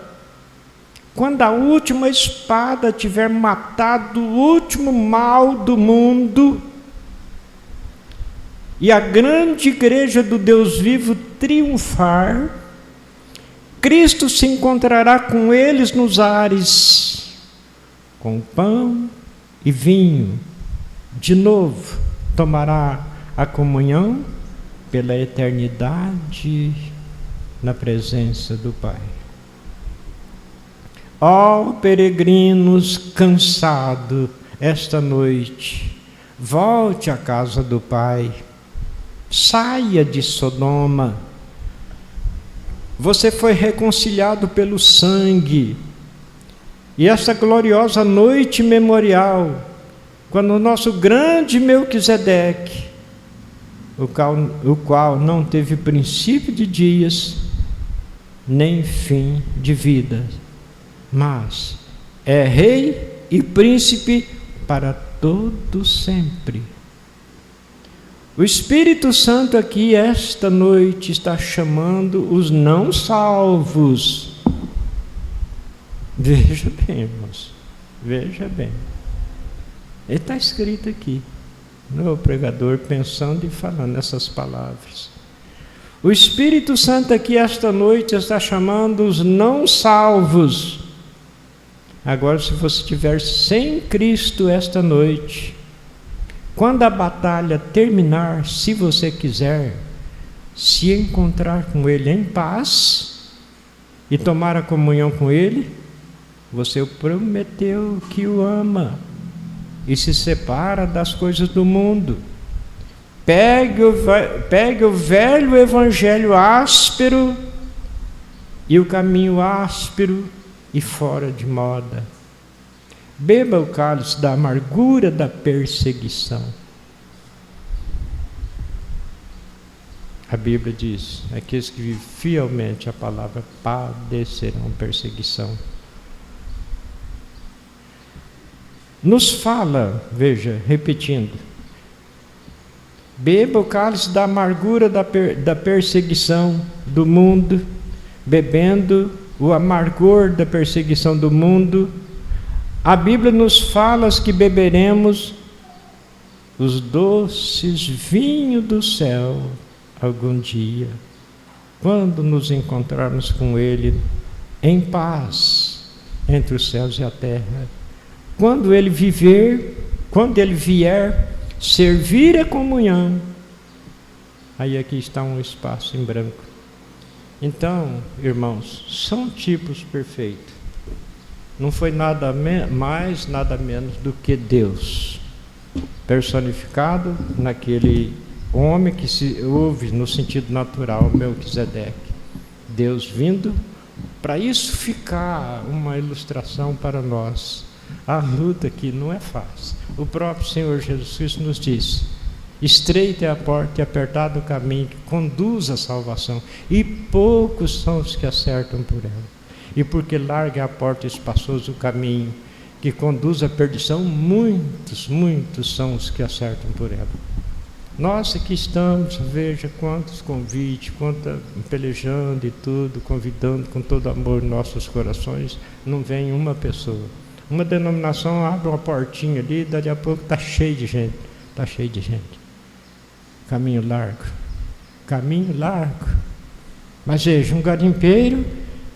quando a última espada tiver matado o último mal do mundo, e a grande igreja do Deus vivo triunfar, Cristo se encontrará com eles nos ares, com pão e vinho. De novo tomará a comunhão pela eternidade na presença do Pai. Ó peregrinos cansados esta noite, volte à casa do Pai, saia de Sodoma. Você foi reconciliado pelo sangue. E esta gloriosa noite memorial, quando o nosso grande Melquisedeque, o qual não teve princípio de dias, nem fim de vida, mas é rei e príncipe para todo sempre. O Espírito Santo aqui esta noite está chamando os não salvos. Veja bem, irmãos, veja bem. Ele está escrito aqui, no pregador pensando e falando essas palavras. O Espírito Santo aqui esta noite está chamando os não salvos. Agora, se você estiver sem Cristo esta noite, quando a batalha terminar, se você quiser se encontrar com Ele em paz, e tomar a comunhão com Ele, você prometeu que o ama e se separa das coisas do mundo. Pegue o velho evangelho áspero e o caminho áspero e fora de moda. Beba o cálice da amargura da perseguição. A Bíblia diz: aqueles que vivem fielmente a palavra padecerão perseguição. Nos fala, veja, repetindo, beba o cálice da amargura da perseguição do mundo, bebendo o amargor da perseguição do mundo. A Bíblia nos fala que beberemos os doces vinhos do céu algum dia, quando nos encontrarmos com Ele em paz entre os céus e a terra. Quando Ele vier servir a comunhão, aí aqui está um espaço em branco. Então, irmãos, são tipos perfeitos. Não foi nada mais, nada menos do que Deus personificado naquele homem que se ouve no sentido natural, Melquisedeque. Deus vindo, para isso ficar uma ilustração para nós. A luta aqui não é fácil. O próprio Senhor Jesus Cristo nos disse: estreita é a porta e apertado o caminho que conduz à salvação, e poucos são os que acertam por ela. E porque larga é a porta e espaçoso o caminho que conduz à perdição, muitos são os que acertam por ela. Nós aqui estamos, veja quantos convites, quanta pelejando e tudo, convidando com todo amor nossos corações, não vem uma pessoa. Uma denominação abre uma portinha ali, dali a pouco está cheio de gente, Caminho largo. Mas veja, um garimpeiro,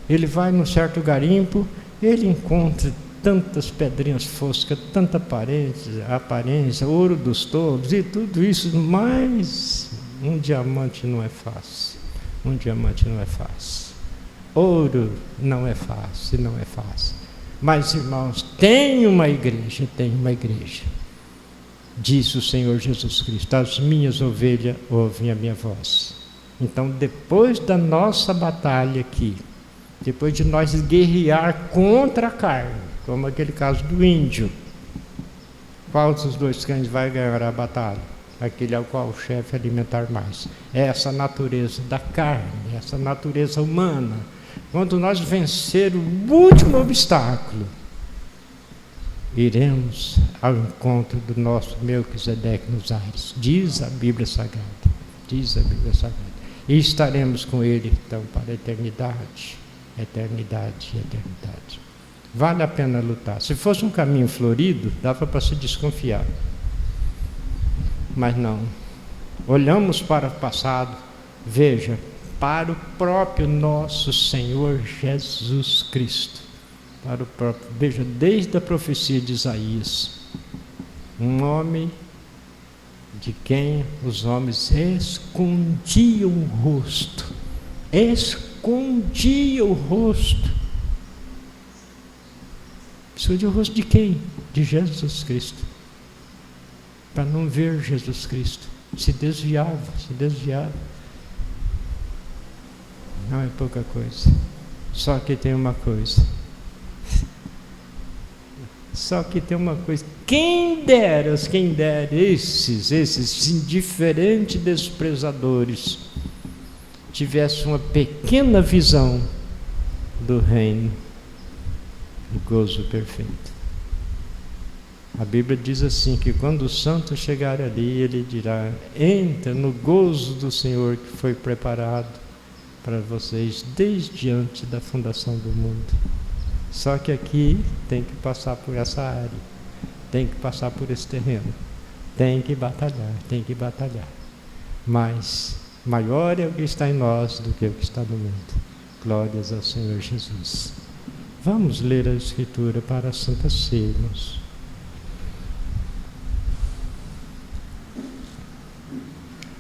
ele vai num certo garimpo, ele encontra tantas pedrinhas foscas, tanta aparência, ouro dos tolos e tudo isso, mas um diamante não é fácil. Ouro não é fácil. Mas, irmãos, tem uma igreja. Disse o Senhor Jesus Cristo: as minhas ovelhas ouvem a minha voz. Então, depois da nossa batalha aqui, depois de nós guerrear contra a carne, como aquele caso do índio, qual dos dois cães vai ganhar a batalha? Aquele ao qual o chefe alimentar mais. É essa natureza da carne, essa natureza humana. Quando nós vencer o último obstáculo, iremos ao encontro do nosso Melquisedeque nos ares, diz a Bíblia Sagrada. E estaremos com Ele, então, para a eternidade. Vale a pena lutar. Se fosse um caminho florido, dava para se desconfiar. Mas não. Olhamos para o passado, veja, para o próprio nosso Senhor Jesus Cristo. Veja, desde a profecia de Isaías, um homem de quem os homens escondiam o rosto. Escondia o rosto de quem? De Jesus Cristo. Para não ver Jesus Cristo. Se desviava. Não é pouca coisa. Só que tem uma coisa. Quem dera esses indiferentes desprezadores tivessem uma pequena visão do reino, do gozo perfeito. A Bíblia diz assim, que quando o santo chegar ali, ele dirá: entra no gozo do Senhor que foi preparado para vocês desde antes da fundação do mundo. Só que aqui tem que passar por essa área, tem que passar por esse terreno, tem que batalhar. Mas maior é o que está em nós do que o que está no mundo. Glórias ao Senhor Jesus. Vamos ler a Escritura para a Santa Ceia, irmãos.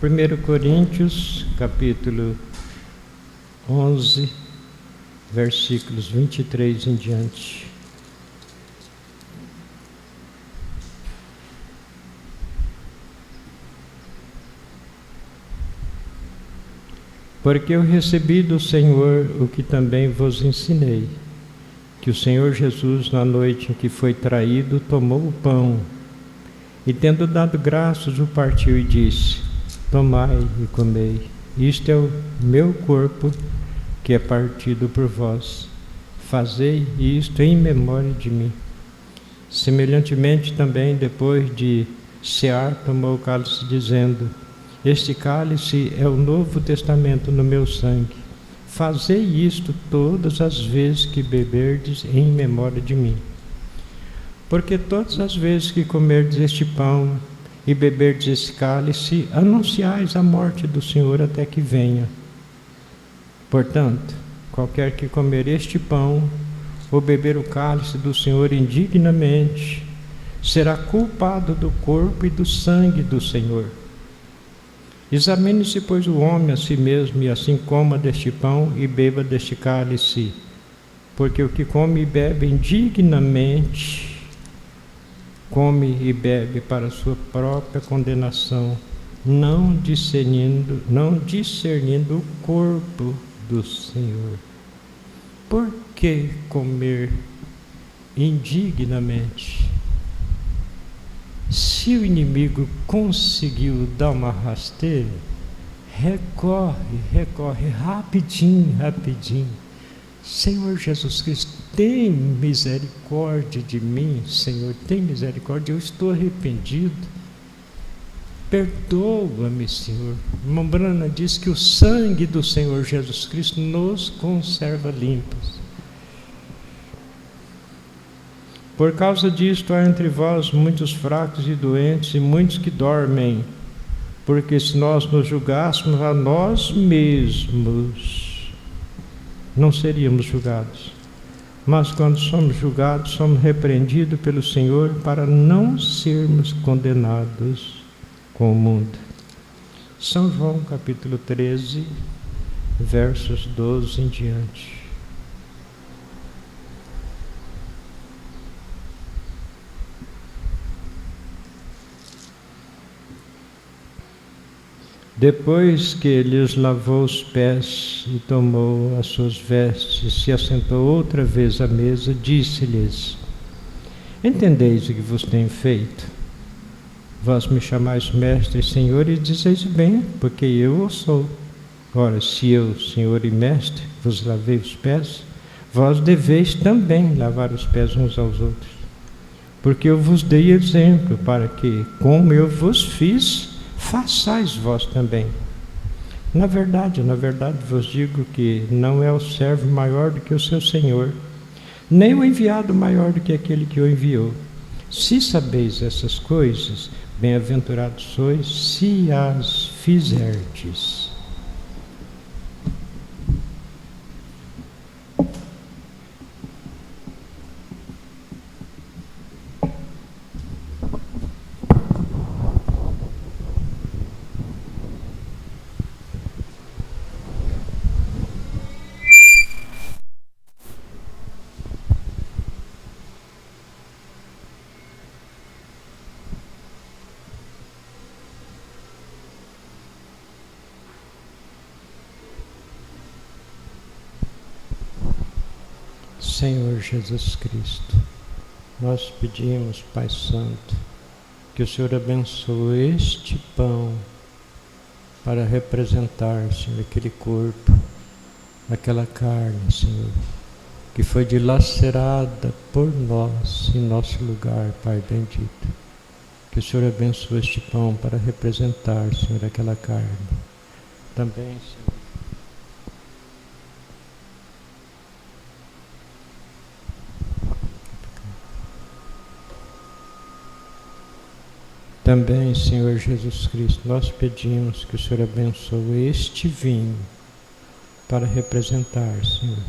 1 Coríntios, capítulo 11, versículos 23 em diante. Porque eu recebi do Senhor o que também vos ensinei, que o Senhor Jesus, na noite em que foi traído, tomou o pão, e tendo dado graças, o partiu e disse: tomai e comei, isto é o meu corpo, que é partido por vós. Fazei isto em memória de mim. Semelhantemente também, depois de cear, tomou o cálice, dizendo: este cálice é o Novo Testamento no meu sangue. Fazei isto todas as vezes que beberdes em memória de mim. Porque todas as vezes que comerdes este pão e beberdes este cálice, anunciais a morte do Senhor até que venha. Portanto, qualquer que comer este pão ou beber o cálice do Senhor indignamente, será culpado do corpo e do sangue do Senhor. Examine-se, pois, o homem a si mesmo, e assim coma deste pão e beba deste cálice. Porque o que come e bebe indignamente, come e bebe para a sua própria condenação, não discernindo o corpo do Senhor. Por que comer indignamente? Se o inimigo conseguiu dar uma rasteira, recorre rapidinho. Senhor Jesus Cristo, tem misericórdia de mim, Senhor, tem misericórdia, eu estou arrependido. Perdoa-me, Senhor. Irmã Brana diz que o sangue do Senhor Jesus Cristo nos conserva limpos. Por causa disto há entre vós muitos fracos e doentes e muitos que dormem, porque se nós nos julgássemos a nós mesmos, não seríamos julgados. Mas quando somos julgados, somos repreendidos pelo Senhor para não sermos condenados com o mundo. São João capítulo 13, versos 12 em diante. Depois que lhes lavou os pés e tomou as suas vestes, e se assentou outra vez à mesa, disse-lhes: entendeis o que vos tenho feito? Vós me chamais mestre e senhor, e dizeis bem, porque eu o sou. Ora, se eu, senhor e mestre, vos lavei os pés, vós deveis também lavar os pés uns aos outros. Porque eu vos dei exemplo, para que, como eu vos fiz, façais vós também. Na verdade vos digo que não é o servo maior do que o seu senhor, nem o enviado maior do que aquele que o enviou. Se sabeis essas coisas, bem-aventurados sois se as fizerdes. Senhor Jesus Cristo, nós pedimos, Pai Santo, que o Senhor abençoe este pão para representar, Senhor, aquele corpo, aquela carne, Senhor, que foi dilacerada por nós em nosso lugar, Pai bendito. Que o Senhor abençoe este pão para representar, Senhor, aquela carne. Também, Senhor, também, Senhor Jesus Cristo, nós pedimos que o Senhor abençoe este vinho para representar, Senhor,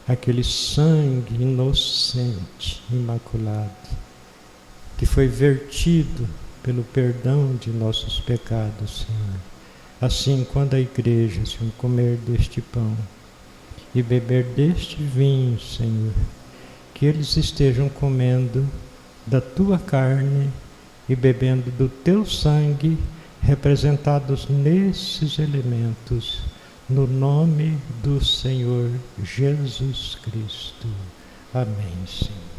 aquele sangue inocente, imaculado, que foi vertido pelo perdão de nossos pecados, Senhor. Assim, quando a igreja, Senhor, comer deste pão e beber deste vinho, Senhor, que eles estejam comendo da tua carne e bebendo do teu sangue, representados nesses elementos, no nome do Senhor Jesus Cristo. Amém, Senhor.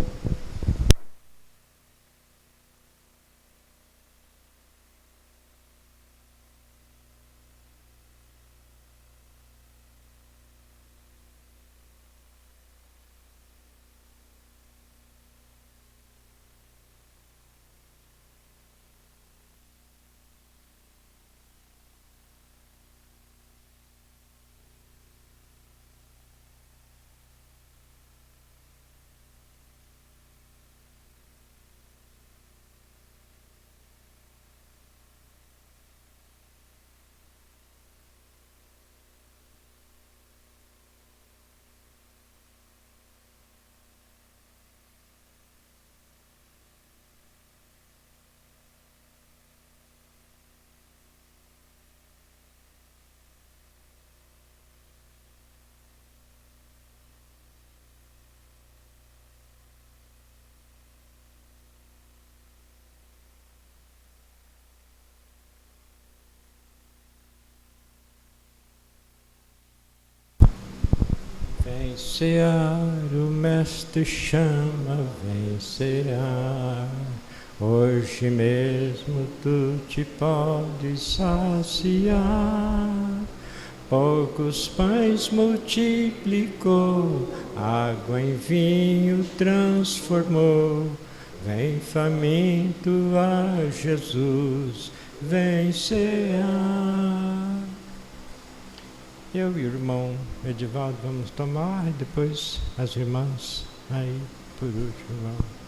Vem cear, o Mestre chama, vem cear. Hoje mesmo tu te podes saciar. Poucos pães multiplicou, água em vinho transformou. Vem faminto a Jesus, vem cear. Eu e o irmão Edivaldo vamos tomar e depois as irmãs aí por último vão.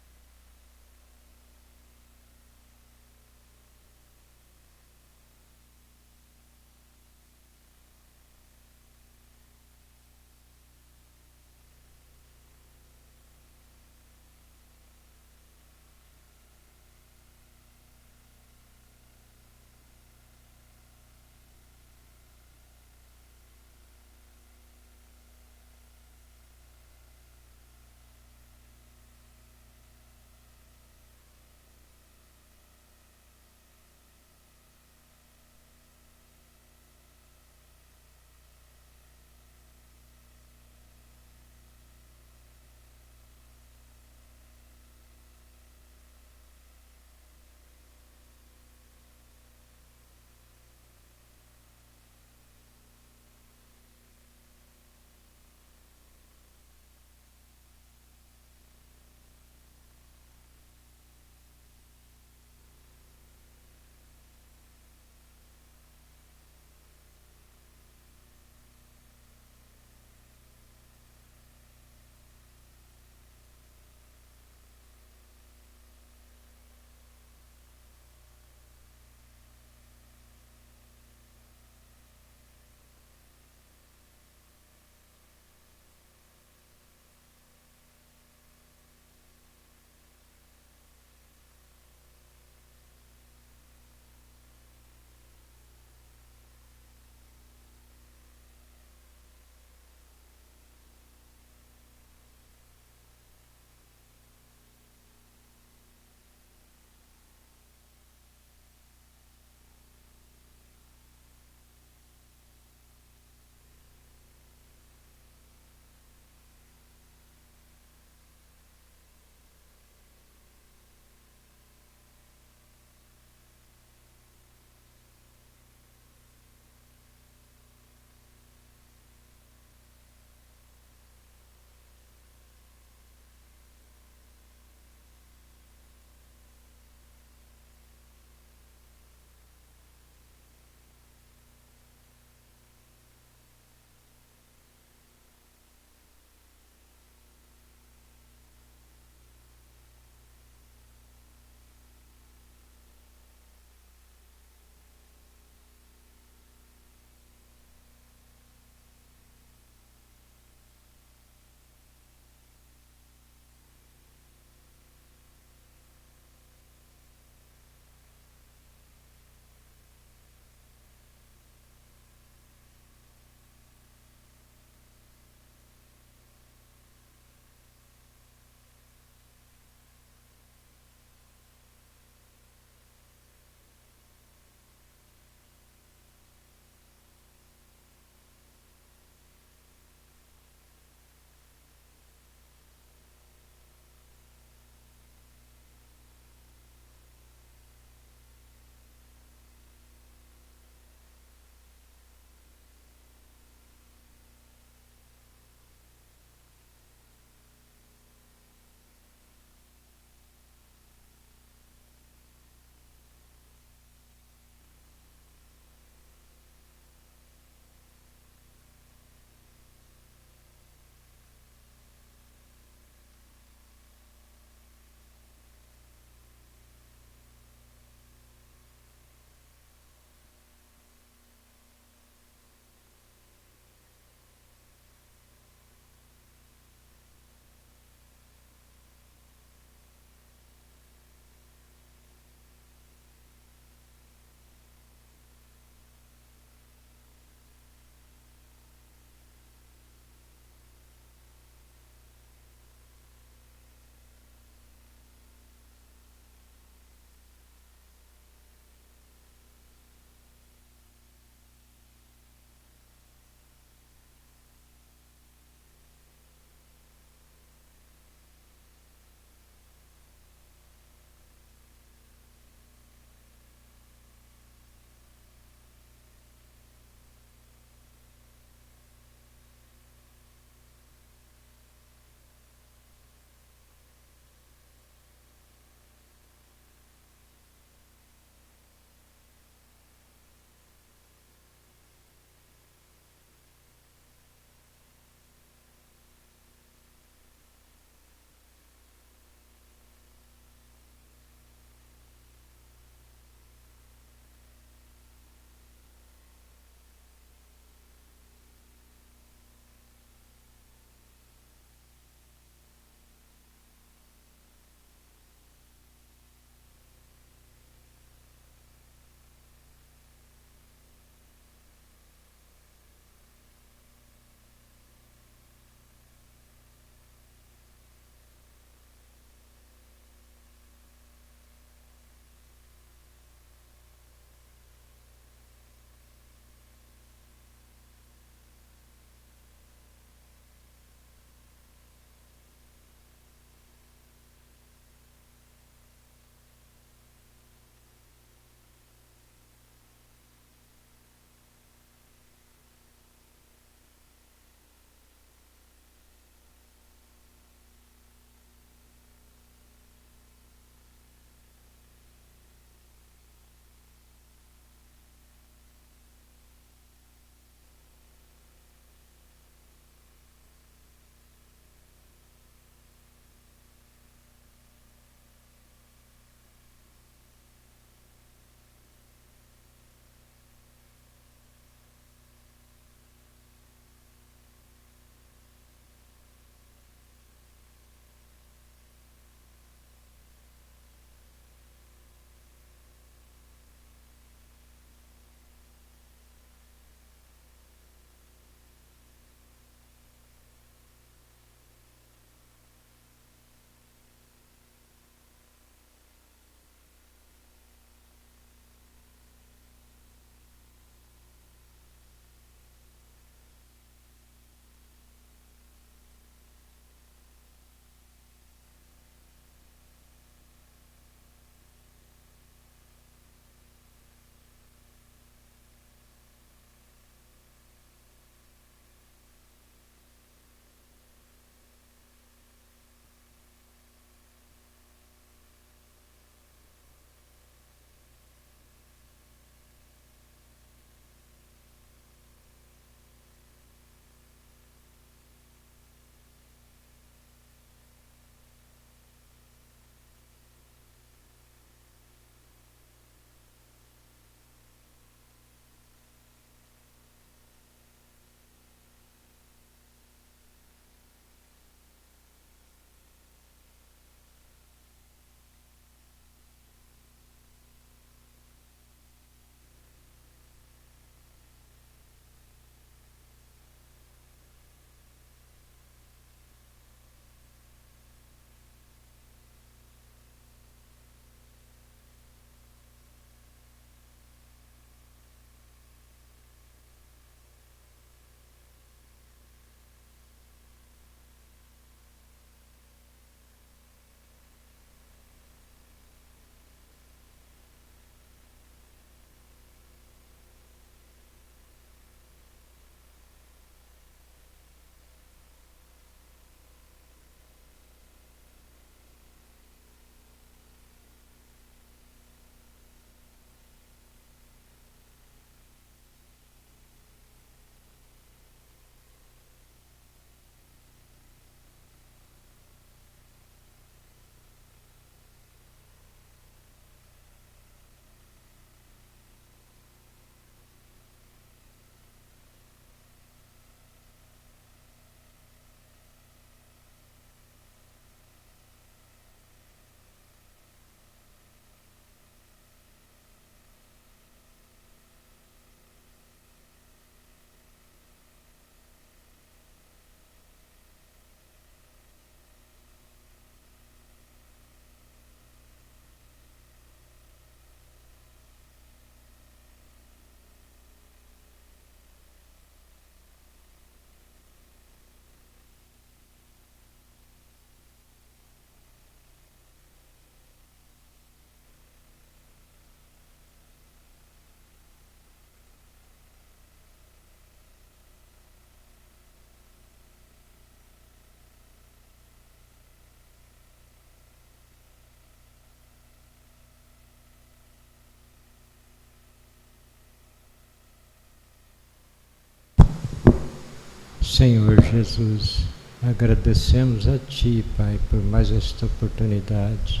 Senhor Jesus, agradecemos a Ti, Pai, por mais esta oportunidade,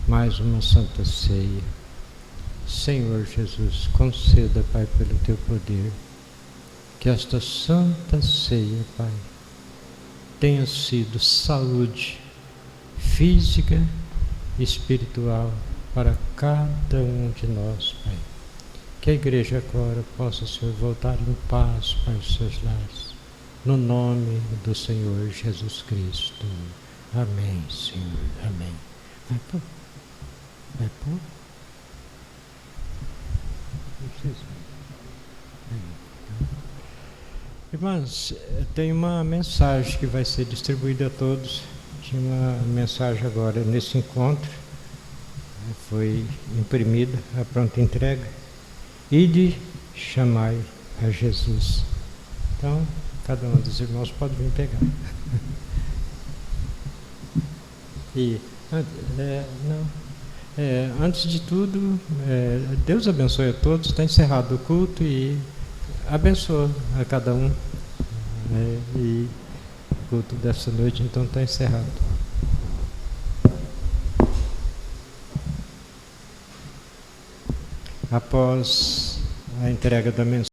mais uma Santa Ceia. Senhor Jesus, conceda, Pai, pelo Teu poder, que esta Santa Ceia, Pai, tenha sido saúde física e espiritual para cada um de nós, Pai. Que a Igreja agora possa, Senhor, voltar em paz para os seus lares. No nome do Senhor Jesus Cristo. Amém, Senhor. Amém. Vai pôr? Vai pôr? Irmãs, tem uma mensagem que vai ser distribuída a todos. Tinha uma mensagem agora nesse encontro. Foi imprimida, a pronta entrega. Ide, chamai a Jesus. Então, cada um dos irmãos pode vir pegar. E antes de tudo, Deus abençoe a todos. Está encerrado o culto e abençoa a cada um. E o culto dessa noite então está encerrado. Após a entrega da mensagem,